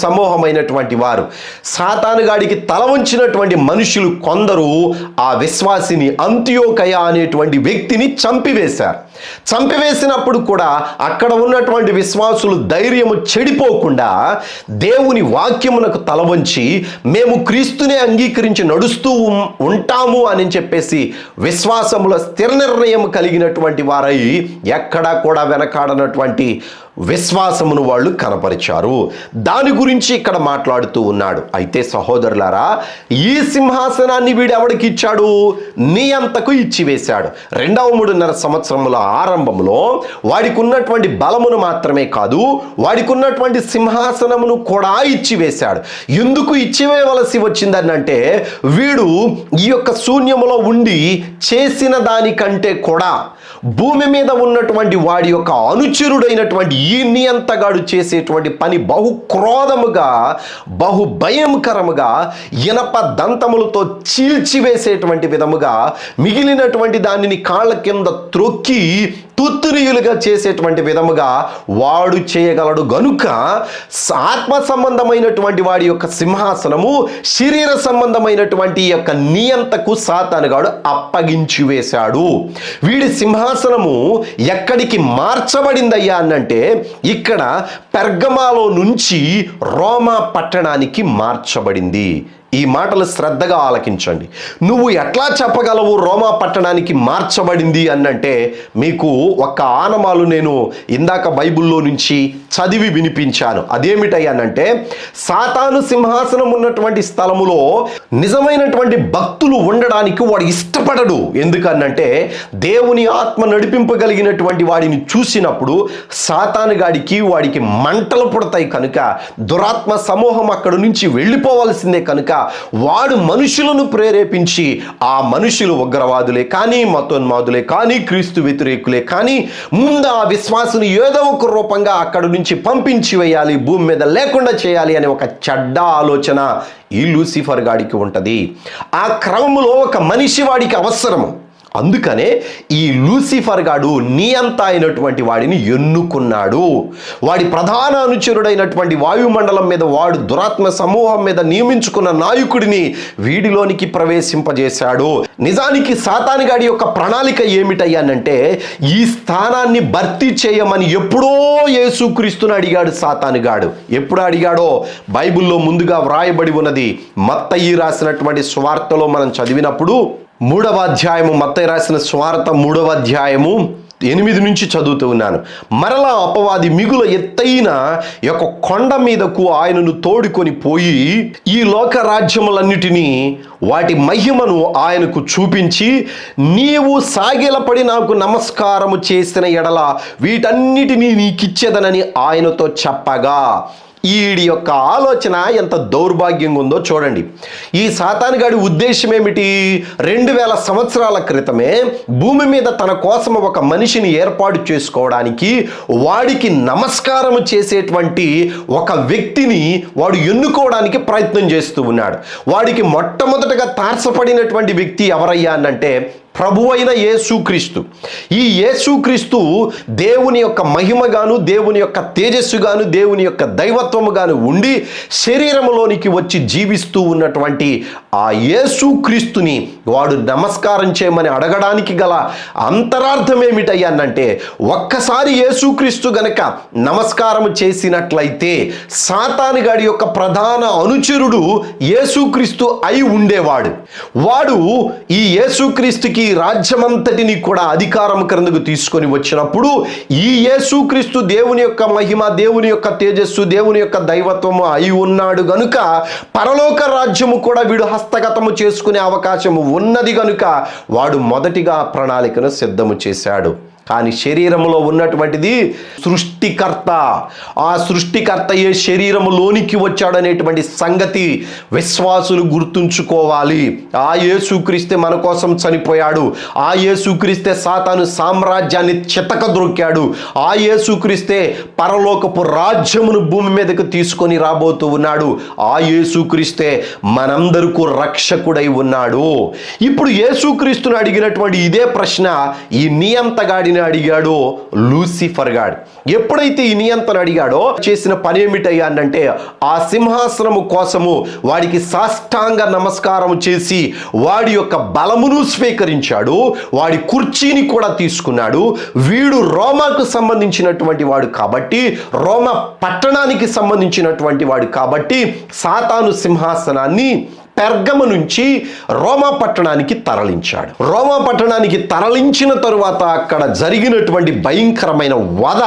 సమూహమైనటువంటి వారు, సాతానుగాడికి తల వంచినటువంటి మనుషులు కొందరు ఆ విశ్వాసిని అంతియోకయ అనేటువంటి వ్యక్తిని చంపివేశారు. చంపివేసినప్పుడు కూడా అక్కడ ఉన్నటువంటి విశ్వాసులు ధైర్యము చెడిపోకుండా దేవుని వాక్యమునకు తల వంచి మేము క్రీస్తునే అంగీకరించి నడుస్తూ ఉంటాము అని చెప్పేసి విశ్వాసములో స్థిర నిర్ణయం కలిగినటువంటి వారై ఎక్కడా కూడా వెనకాడనటువంటి విశ్వాసమును వాళ్ళు కనపరిచారు. దాని గురించి ఇక్కడ మాట్లాడుతూ ఉన్నాడు. అయితే సహోదరులారా, ఈ సింహాసనాన్ని వీడు ఎవడికి ఇచ్చాడు? నీ అంతకు ఇచ్చివేశాడు. 2వ 3.5 సంవత్సరముల ఆరంభంలో వాడికి ఉన్నటువంటి బలమును మాత్రమే కాదు, వాడికి ఉన్నటువంటి సింహాసనమును కూడా ఇచ్చివేశాడు. ఎందుకు ఇచ్చివేయవలసి వచ్చిందనంటే, వీడు ఈ యొక్క శూన్యములో ఉండి చేసిన దానికంటే కూడా భూమి మీద ఉన్నటువంటి వాడి యొక్క అనుచరుడైనటువంటి ఈ నియంతగాడు చేసేటువంటి పని బహు క్రోధముగా, బహు భయంకరముగా, ఇనప దంతములతో చీల్చివేసేటువంటి విధముగా మిగిలినటువంటి దానిని కాళ్ళ కింద త్రొక్కి తుత్తురియులుగా చేసేటువంటి విధముగా వాడు చేయగలడు. గనుక ఆత్మ సంబంధమైనటువంటి వాడి యొక్క సింహాసనము శరీర సంబంధమైనటువంటి యొక్క నియంతకు సాతానుగాడు అప్పగించి వేశాడు. వీడి సింహాసనము ఎక్కడికి మార్చబడిందయ్యా అనంటే, ఇక్కడ పెర్గమాలో నుంచి రోమా పట్టణానికి మార్చబడింది. ఈ మాటలు శ్రద్ధగా ఆలకించండి. నువ్వు ఎట్లా చెప్పగలవు రోమా పట్టణానికి మార్చబడింది అనంటే, మీకు ఒక ఆనమాలు నేను ఇందాక బైబిల్లో నుంచి చదివి వినిపించాను. అదేమిటయ్యానంటే, సాతాను సింహాసనం ఉన్నటువంటి స్థలములో నిజమైనటువంటి భక్తులు ఉండడానికి వాడు ఇష్టపడడు. ఎందుకనంటే, దేవుని ఆత్మ నడిపింపగలిగినటువంటి వాడిని చూసినప్పుడు సాతానుగాడికి వాడికి మంటలు పుడతాయి కనుక, దురాత్మ సమూహం అక్కడి నుంచి వెళ్ళిపోవలసిందే కనుక వాడు మనుషులను ప్రేరేపించి ఆ మనుషులు ఉగ్రవాదులే కానీ, మతోన్మాదులే కానీ, క్రీస్తు వ్యతిరేకులే కానీ, ముందు ఆ విశ్వాసుని ఏదో ఒక రూపంగా అక్కడి నుంచి పంపించి వేయాలి, భూమి మీద లేకుండా చేయాలి అనే ఒక చెడ్డ ఆలోచన ఈ లూసిఫర్ గాడికి ఉంటుంది. ఆ క్రమంలో ఒక మనిషి వాడికి అవసరము. అందుకనే ఈ లూసిఫర్ గాడు నియంత అయినటువంటి వాడిని ఎన్నుకున్నాడు. వాడి ప్రధాన అనుచరుడైనటువంటి వాయుమండలం మీద వాడు దురాత్మ సమూహం మీద నియమించుకున్న నాయకుడిని వీడిలోనికి ప్రవేశింపజేశాడు. నిజానికి సాతాను గాడి యొక్క ప్రణాళిక ఏమిటయ్యానంటే, ఈ స్థానాన్ని భర్తీ చేయమని ఎప్పుడో యేసుక్రీస్తుని అడిగాడు సాతాను గాడు. ఎప్పుడు అడిగాడో బైబిల్లో ముందుగా వ్రాయబడి ఉన్నది. మత్తయి రాసినటువంటి సువార్తలో మనం చదివినప్పుడు 3వ అధ్యాయము, మత్తయి రాసిన సువార్త 3వ అధ్యాయము 8 నుంచి చదువుతూ ఉన్నాను. మరలా అపవాది మిగుల ఎత్తైన యొక్క కొండ మీదకు ఆయనను తోడుకొని పోయి ఈ లోక రాజ్యములన్నిటినీ వాటి మహిమను ఆయనకు చూపించి, నీవు సాగిలపడి నాకు నమస్కారము చేసిన ఎడల వీటన్నిటినీ నీకిచ్చేదనని ఆయనతో చెప్పగా, ఈడి యొక్క ఆలోచన ఎంత దౌర్భాగ్యంగా ఉందో చూడండి. ఈ సాతాను గాడి ఉద్దేశం ఏమిటి? 2000 సంవత్సరాల క్రితమే భూమి మీద తన కోసం ఒక మనిషిని ఏర్పాటు చేసుకోవడానికి, వాడికి నమస్కారం చేసేటువంటి ఒక వ్యక్తిని వాడు ఎన్నుకోవడానికి ప్రయత్నం చేస్తూ ఉన్నాడు. వాడికి మొట్టమొదటగా తారసపడినటువంటి వ్యక్తి ఎవరయ్యా అనంటే ప్రభువైన యేసుక్రీస్తు. ఈ యేసుక్రీస్తు దేవుని యొక్క మహిమగాను, దేవుని యొక్క తేజస్సుగాను, దేవుని యొక్క దైవత్వముగాను ఉండి శరీరంలోనికి వచ్చి జీవిస్తూ ఉన్నటువంటి ఆ యేసుక్రీస్తుని వాడు నమస్కారం చేయమని అడగడానికి గల అంతరార్థం ఏమిటయ్యానంటే, ఒక్కసారి యేసుక్రీస్తు గనక నమస్కారం చేసినట్లయితే సాతాను గాడి యొక్క ప్రధాన అనుచరుడు యేసుక్రీస్తు అయి ఉండేవాడు. వాడు ఈ యేసుక్రీస్తుకి రాజ్యమంతటిని కూడా అధికారం క్రిందకు తీసుకొని వచ్చినప్పుడు ఈ యేసుక్రీస్తు దేవుని యొక్క మహిమ, దేవుని యొక్క తేజస్సు, దేవుని యొక్క దైవత్వము అయి ఉన్నాడు గనుక పరలోక రాజ్యము కూడా వీడు హస్తగతము చేసుకునే అవకాశము ఉన్నది గనుక వాడు మొదటిగా ప్రణాళికను సిద్ధము చేశాడు. కానీ శరీరములో ఉన్నటువంటిది సృష్టికర్త. ఆ సృష్టికర్త ఏ శరీరములోనికి వచ్చాడనేటువంటి సంగతి విశ్వాసులు గుర్తుంచుకోవాలి. ఆ యేసుక్రీస్తే మన కోసం చనిపోయాడు. ఆ యేసుక్రీస్తే సాతాను సామ్రాజ్యాన్ని చితకద్రొక్కాడు. ఆ యేసుక్రీస్తే పరలోకపు రాజ్యమును భూమి మీదకు తీసుకొని రాబోతూ ఉన్నాడు. ఆ యేసుక్రీస్తే మనందరికీ రక్షకుడై ఉన్నాడు. ఇప్పుడు యేసుక్రీస్తును అడిగినటువంటి ఇదే ప్రశ్న ఈ నియంతగాడి అడిగాడు లూసిఫర్ గాడు. ఎప్పుడైతే ఈ నియంత్రణ అడిగాడో చేసిన పని ఏమిటయ్యా అంటే, ఆ సింహాసనము కోసము వాడికి సాష్టాంగ నమస్కారం చేసి వాడి యొక్క బలమును స్వీకరించాడు. వాడి కుర్చీని కూడా తీసుకున్నాడు. వీడు రోమాకు సంబంధించినటువంటి వాడు కాబట్టి, రోమ పట్టణానికి సంబంధించినటువంటి వాడు కాబట్టి సాతాను సింహాసనాన్ని పెర్గము నుంచి రోమా పట్టణానికి తరలించాడు. రోమా పట్టణానికి తరలించిన తరువాత అక్కడ జరిగినటువంటి భయంకరమైన వధ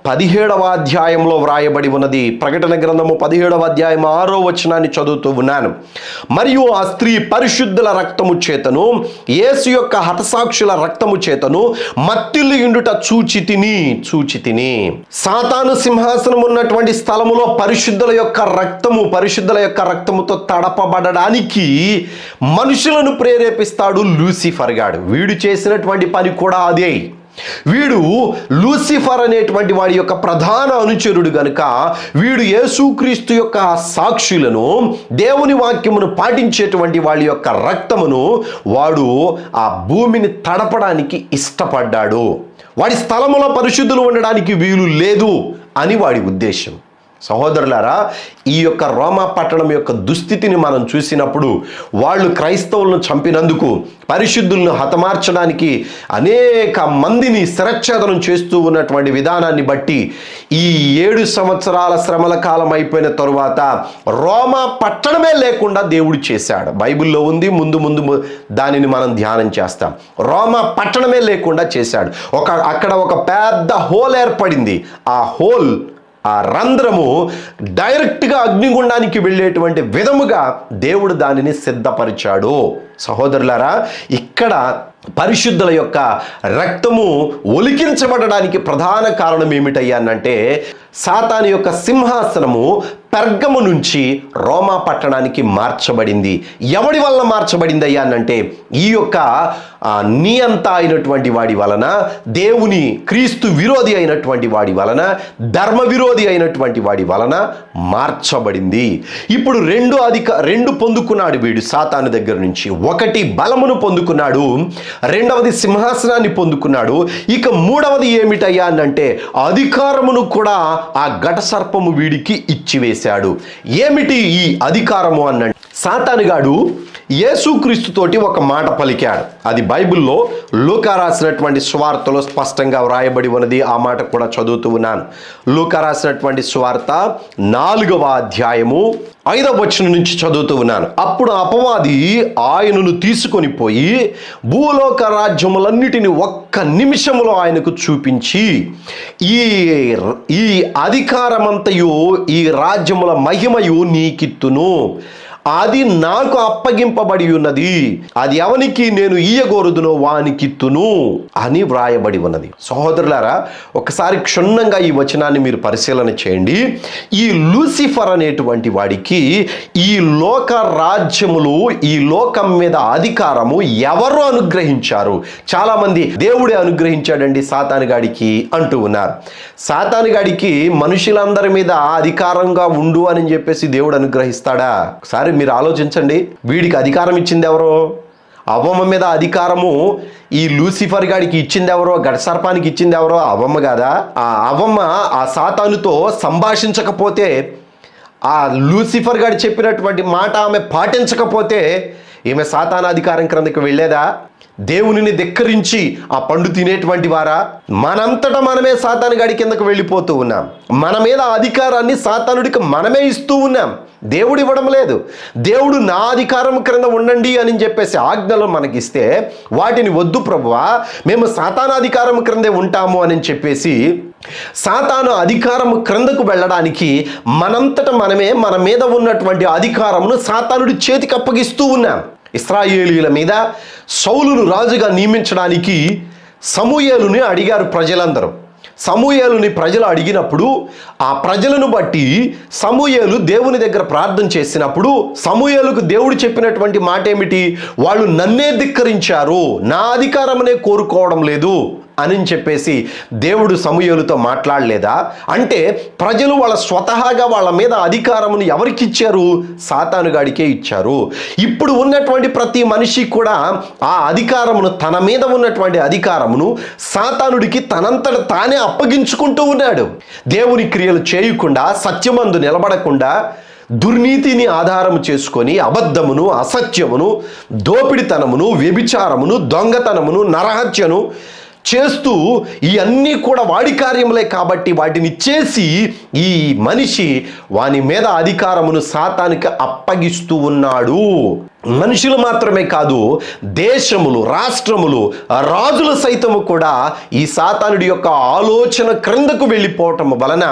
17వ అధ్యాయంలో వ్రాయబడి ఉన్నది. ప్రకటన గ్రంథము 17వ అధ్యాయం 6వ వచనాన్ని చదువుతూ ఉన్నాను. మరియు ఆ స్త్రీ పరిశుద్ధుల రక్తము చేతను, యేసు యొక్క హతసాక్షుల రక్తము చేతను మత్తిల్లియుండుట చూచి తిని. సాతాను సింహాసనం ఉన్నటువంటి స్థలములో పరిశుద్ధుల యొక్క రక్తముతో తడపబడ మనుషులను ప్రేరేపిస్తాడు లూసిఫర్ గాడు. వీడు చేసినటువంటి పని కూడా అదే. వీడు లూసిఫర్ అనేటువంటి వాడి యొక్క ప్రధాన అనుచరుడు గనుక వీడు యేసుక్రీస్తు యొక్క సాక్షులను, దేవుని వాక్యమును పాటించేటువంటి వాళ్ళ యొక్క రక్తమును వాడు ఆ భూమిని తడపడానికి ఇష్టపడ్డాడు. వాడి స్థలములో పరిశుద్ధులు ఉండడానికి వీలు లేదు అని వాడి ఉద్దేశం. సహోదరులారా, ఈ యొక్క రోమా పట్టణం యొక్క దుస్థితిని మనం చూసినప్పుడు వాళ్ళు క్రైస్తవులను చంపినందుకు, పరిశుద్ధులను హతమార్చడానికి అనేక మందిని శిరచ్ఛేదనం చేస్తూ ఉన్నటువంటి విధానాన్ని బట్టి ఈ 7 సంవత్సరాల శ్రమల కాలం అయిపోయిన తరువాత రోమా పట్టణమే లేకుండా దేవుడు చేశాడు. బైబిల్లో ఉంది, ముందు దానిని మనం ధ్యానం చేస్తాం. రోమా పట్టణమే లేకుండా చేశాడు. అక్కడ ఒక పెద్ద హోల్ ఏర్పడింది. ఆ రంధ్రము డైరెక్ట్గా అగ్నిగుండానికి వెళ్ళేటువంటి విధముగా దేవుడు దానిని సిద్ధపరిచాడు. సహోదరులారా, ఇక్కడ పరిశుద్ధుల యొక్క రక్తము ఒలికించబడడానికి ప్రధాన కారణం ఏమిటయ్యానంటే, సాతాను యొక్క సింహాసనము పెర్గము నుంచి రోమా పట్టణానికి మార్చబడింది. ఎవడి వలన మార్చబడింది అయ్యా అంటే ఈ యొక్క నియంత అయినటువంటి వాడి వలన, దేవుని క్రీస్తు విరోధి అయినటువంటి వాడి వలన, ధర్మ విరోధి అయినటువంటి వాడి వలన మార్చబడింది. ఇప్పుడు రెండు పొందుకున్నాడు వీడు సాతాను దగ్గర నుంచి. ఒకటి బలమును పొందుకున్నాడు, రెండవది సింహాసనాన్ని పొందుకున్నాడు. ఇక మూడవది ఏమిటయ్యా అంటే అధికారమును కూడా ఆ ఘట సర్పము వీడికి ఇచ్చివేశాడు. ఏమిటి ఈ అధికారము అన్నంటే, సాతానుగాడు యేసుక్రీస్తుతోటి ఒక మాట పలికాడు. అది బైబిల్లో లూకా రాసినటువంటి సువార్తలో స్పష్టంగా వ్రాయబడి ఉన్నది. ఆ మాట కూడా చదువుతూ ఉన్నాను. లూకా రాసినటువంటి సువార్త 4వ అధ్యాయము 5వ వచనం నుంచి చదువుతూ ఉన్నాను. అప్పుడు అపవాది ఆయనను తీసుకొని పోయి భూలోక రాజ్యములన్నిటిని ఒక్క నిమిషములో ఆయనకు చూపించి, ఈ అధికారమంతయు ఈ రాజ్యముల మహిమయు నీకిత్తును, అది నాకు అప్పగింపబడి ఉన్నది, అది ఎవనికి నేను ఇయ్యగోరుదునో వానికిత్తును అని వ్రాయబడి ఉన్నది. సహోదరులారా, ఒకసారి క్షుణ్ణంగా ఈ వచనాన్ని మీరు పరిశీలన చేయండి. ఈ లూసిఫర్ అనేటువంటి వాడికి ఈ లోక రాజ్యములు, ఈ లోకం మీద అధికారము ఎవరు అనుగ్రహించారు? చాలామంది దేవుడే అనుగ్రహించాడండి సాతానుగాడికి అంటూ ఉన్నారు. సాతానుగాడికి మనుషులందరి మీద అధికారంగా ఉండు అని చెప్పేసి దేవుడు అనుగ్రహిస్తాడా? ఒకసారి మీరు ఆలోచించండి. వీడికి అధికారం ఇచ్చింది ఎవరో? అవ్వమ్మ మీద అధికారము ఈ లూసిఫర్ గాడికి ఇచ్చింది ఎవరో? ఘట సర్పానికి ఇచ్చింది ఎవరో? అవ్వమ్మ కాదా? ఆ అవ్వమ్మ ఆ సాతానుతో సంభాషించకపోతే, ఆ లూసిఫర్ గాడి చెప్పినటువంటి మాట ఆమె పాటించకపోతే ఈమె సాతాను అధికారం క్రిందకి వెళ్ళేదా? దేవునిని ధిక్కరించి ఆ పండు తినేటువంటి వారా? మనంతటా మనమే సాతాను గాడి కిందకు వెళ్ళిపోతూ ఉన్నాం. మన మీద అధికారాన్ని సాతానుడికి మనమే ఇస్తూ ఉన్నాం. దేవుడు ఇవ్వడం లేదు. దేవుడు నా అధికారం క్రింద ఉండండి అని చెప్పేసి ఆజ్ఞలు మనకిస్తే వాటిని వద్దు ప్రభువా, మేము సాతాను అధికారం క్రిందే ఉంటాము అని చెప్పేసి సాతాను అధికారం క్రిందకు వెళ్ళడానికి మనంతట మనమే మన మీద ఉన్నటువంటి అధికారమును సాతానుడి చేతికి అప్పగిస్తూ ఉన్నాం. ఇశ్రాయేలీయుల మీద సౌలును రాజుగా నియమించడానికి సమూయేలుని అడిగారు ప్రజలందరూ. సమూయేలుని ప్రజలు అడిగినప్పుడు ఆ ప్రజలను బట్టి సమూయేలు దేవుని దగ్గర ప్రార్థన చేసినప్పుడు సమూయేలుకు దేవుడు చెప్పినటువంటి మాట ఏమిటి? వాళ్ళు నన్నే ధిక్కరించారు, నా అధికారమునే కోరుకోవడం లేదు అని చెప్పేసి దేవుడు సమూయేలుతో మాట్లాడలేదా? అంటే ప్రజలు వాళ్ళ స్వతహాగా వాళ్ళ మీద అధికారమును ఎవరికి ఇచ్చారు? సాతానుగాడికే ఇచ్చారు. ఇప్పుడు ఉన్నటువంటి ప్రతి మనిషి కూడా ఆ అధికారమును, తన మీద ఉన్నటువంటి అధికారమును సాతానుడికి తనంతట తానే అప్పగించుకుంటూ ఉన్నాడు. దేవుని క్రియలు చేయకుండా, సత్యమందు నిలబడకుండా, దుర్నీతిని ఆధారము చేసుకొని అబద్ధమును, అసత్యమును, దోపిడితనమును, వ్యభిచారమును, దొంగతనమును, నరహత్యను చేస్తూ ఇవన్నీ కూడా వాడి కార్యములే కాబట్టి వాటిని చేసి ఈ మనిషి వాని మీద అధికారమును సాతానికి అప్పగిస్తూ ఉన్నాడు. మనుషులు మాత్రమే కాదు, దేశములు, రాష్ట్రములు, రాజులు సైతము కూడా ఈ సాతానుడి యొక్క ఆలోచన క్రిందకు వెళ్ళిపోవటం వలన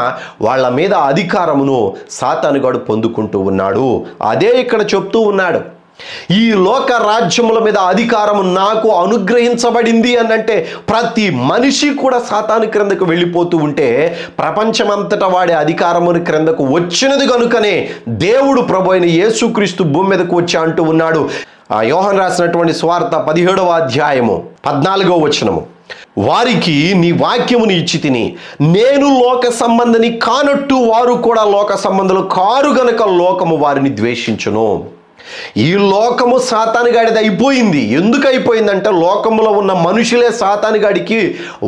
వాళ్ళ మీద అధికారమును సాతానుగాడు పొందుకుంటూ ఉన్నాడు. అదే ఇక్కడ చెప్తూ ఉన్నాడు. ఈ లోక రాజ్యముల మీద అధికారము నాకు అనుగ్రహించబడింది అనంటే ప్రతి మనిషి కూడా సాతాను క్రిందకు వెళ్ళిపోతూ ఉంటే ప్రపంచమంతటా వాడి అధికారముని క్రిందకు వచ్చినది కనుకనే దేవుడు ప్రభు అయిన యేసుక్రీస్తు భూమి మీదకు వచ్చి అంటూ ఉన్నాడు. యోహాను రాసినటువంటి సువార్త 17వ అధ్యాయము 14వ వచనము, వారికి నీ వాక్యముని ఇచ్చి తిని నేను లోక సంబంధిని కానట్టు వారు కూడా లోక సంబంధులు కారు గనుక లోకము వారిని ద్వేషించును. ఈ లోకము సాతానుగాడిది అయిపోయింది. ఎందుకు అయిపోయిందంటే లోకములో ఉన్న మనుషులే సాతానుగాడికి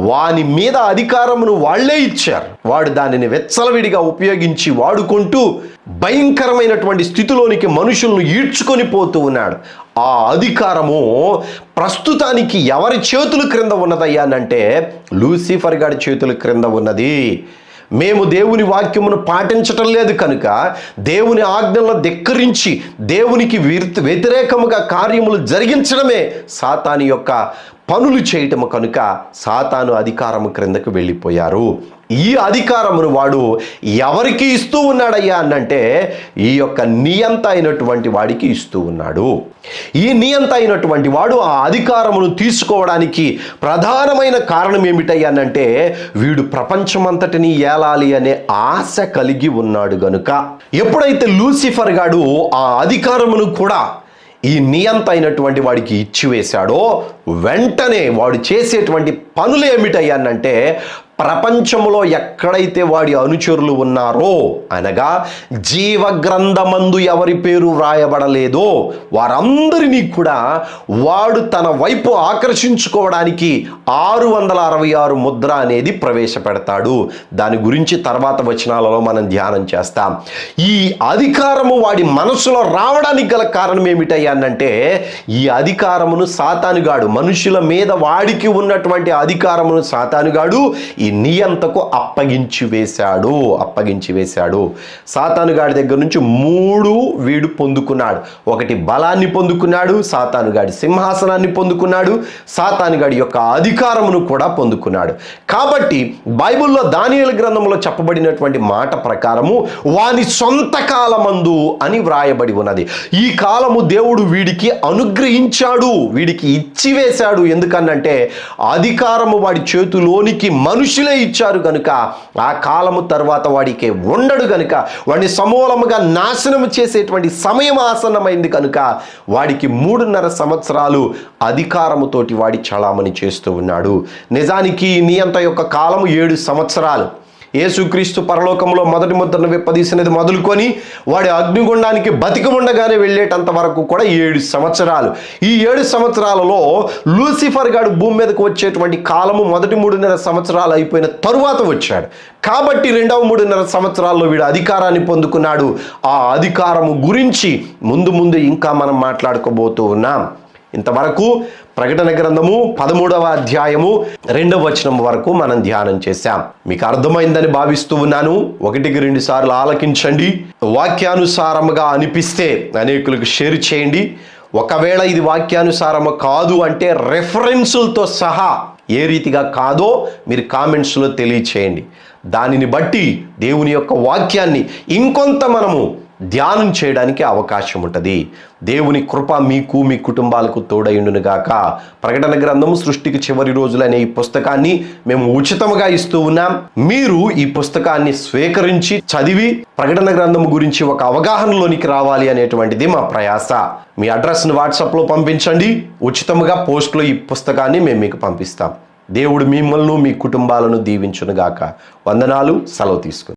వాని మీద అధికారమును వాళ్లే ఇచ్చారు. వాడు దానిని వెచ్చలవిడిగా ఉపయోగించి వాడుకుంటూ భయంకరమైనటువంటి స్థితిలోనికి మనుషులను ఈడ్చుకొని పోతూ ఉన్నాడు. ఆ అధికారము ప్రస్తుతానికి ఎవరి చేతుల క్రింద ఉన్నదయ్యానంటే లూసిఫర్ గాడి చేతుల క్రింద ఉన్నది. మేము దేవుని వాక్యమును పాటించటం లేదు కనుక దేవుని ఆజ్ఞలను ధిక్కరించి దేవునికి వ్యతిరేకముగా కార్యములు జరిగించడమే సాతాను యొక్క పనులు చేయటము కనుక సాతాను అధికారము క్రిందకు వెళ్ళిపోయారు. ఈ అధికారమును వాడు ఎవరికి ఇస్తూ ఉన్నాడయ్యా అనంటే ఈ యొక్క నియంత అయినటువంటి వాడికి ఇస్తూ ఉన్నాడు. ఈ నియంత అయినటువంటి వాడు ఆ అధికారమును తీసుకోవడానికి ప్రధానమైన కారణం ఏమిటయ్యా అనంటే వీడు ప్రపంచమంతటిని ఏలాలి అనే ఆశ కలిగి ఉన్నాడు గనుక. ఎప్పుడైతే లూసిఫర్ గాడు ఆ అధికారమును కూడా ఈ నియంత అయినటువంటి వాడికి ఇచ్చివేశాడో వెంటనే వాడు చేసేటువంటి పనులు ఏమిటయ్యానంటే ప్రపంచంలో ఎక్కడైతే వాడి అనుచరులు ఉన్నారో అనగా జీవగ్రంథమందు ఎవరి పేరు వ్రాయబడలేదో వారందరినీ కూడా వాడు తన వైపు ఆకర్షించుకోవడానికి 666 ముద్ర అనేది ప్రవేశపెడతాడు. దాని గురించి తర్వాత వచనాలలో మనం ధ్యానం చేస్తాం. ఈ అధికారము వాడి మనసులో రావడానికి గల కారణం ఏమిటయ్యానంటే ఈ అధికారమును సాతానుగాడు మనుషుల మీద వాడికి ఉన్నటువంటి అధికారమును సాతానుగాడు ఈ నియంతకు అప్పగించి వేశాడు. సాతానుగాడి దగ్గర నుంచి 3 వీడు పొందుకున్నాడు. ఒకటి బలాన్ని పొందుకున్నాడు, సాతానుగాడి సింహాసనాన్ని పొందుకున్నాడు, సాతానుగాడి యొక్క అధికారమును కూడా పొందుకున్నాడు. కాబట్టి బైబిల్లో దానియేలు గ్రంథంలో చెప్పబడినటువంటి మాట ప్రకారము వాని సొంత కాలమందు అని వ్రాయబడి ఉన్నది. ఈ కాలము దేవుడు వీడికి అనుగ్రహించాడు, వీడికి ఇచ్చివేశాడు. ఎందుకనంటే అధికారము వాడి చేతిలోనికి మనుషులే ఇచ్చారు కనుక ఆ కాలము తర్వాత వాడికి ఉండడు కనుక వాడిని సమూలముగా నాశనం చేసేటువంటి సమయం ఆసన్నమైంది కనుక వాడికి 3.5 సంవత్సరాలు అధికారముతోటి వాడి చలామణి చేస్తూ ఉన్నాడు. నిజానికి నియంత యొక్క కాలము 7 సంవత్సరాలు. యేసుక్రీస్తు పరలోకంలో మొదటి ముద్రను విప్పదీసినది మొదలుకొని వాడి అగ్నిగుండానికి బతికి ఉండగానే వెళ్ళేటంత వరకు కూడా 7 సంవత్సరాలు. ఈ 7 సంవత్సరాలలో లూసిఫర్ గాడు భూమి మీదకు వచ్చేటువంటి కాలము మొదటి 3.5 సంవత్సరాలు అయిపోయిన తరువాత వచ్చాడు. కాబట్టి రెండవ 3.5 సంవత్సరాల్లో వీడు అధికారాన్ని పొందుకున్నాడు. ఆ అధికారము గురించి ముందు ఇంకా మనం మాట్లాడుకోబోతూ ఉన్నాం. ఇంతవరకు ప్రకటన గ్రంథము 13వ అధ్యాయము 2వ వచనం వరకు మనం ధ్యానం చేశాం. మీకు అర్థమైందని భావిస్తూ ఉన్నాను. 1-2 సార్లు ఆలకించండి. వాక్యానుసారముగా అనిపిస్తే అనేకులకు షేర్ చేయండి. ఒకవేళ ఇది వాక్యానుసారము కాదు అంటే రెఫరెన్సులతో సహా ఏ రీతిగా కాదో మీరు కామెంట్స్లో తెలియచేయండి. దానిని బట్టి దేవుని యొక్క వాక్యాన్ని ఇంకొంత మనము ధ్యానం చేయడానికి అవకాశం ఉంటుంది. దేవుని కృప మీకు మీ కుటుంబాలకు తోడైండును గాక. ప్రకటన గ్రంథము సృష్టికి చివరి రోజులనే ఈ పుస్తకాన్ని మేము ఉచితంగా ఇస్తూ ఉన్నాం. మీరు ఈ పుస్తకాన్ని స్వీకరించి చదివి ప్రకటన గ్రంథము గురించి ఒక అవగాహనలోనికి రావాలి అనేటువంటిది మా ప్రయాస. మీ అడ్రస్ను వాట్సాప్లో పంపించండి. ఉచితంగా పోస్ట్లో ఈ పుస్తకాన్ని మేము మీకు పంపిస్తాం. దేవుడు మిమ్మల్ని మీ కుటుంబాలను దీవించును గాక. వందనాలు. సెలవు తీసుకుని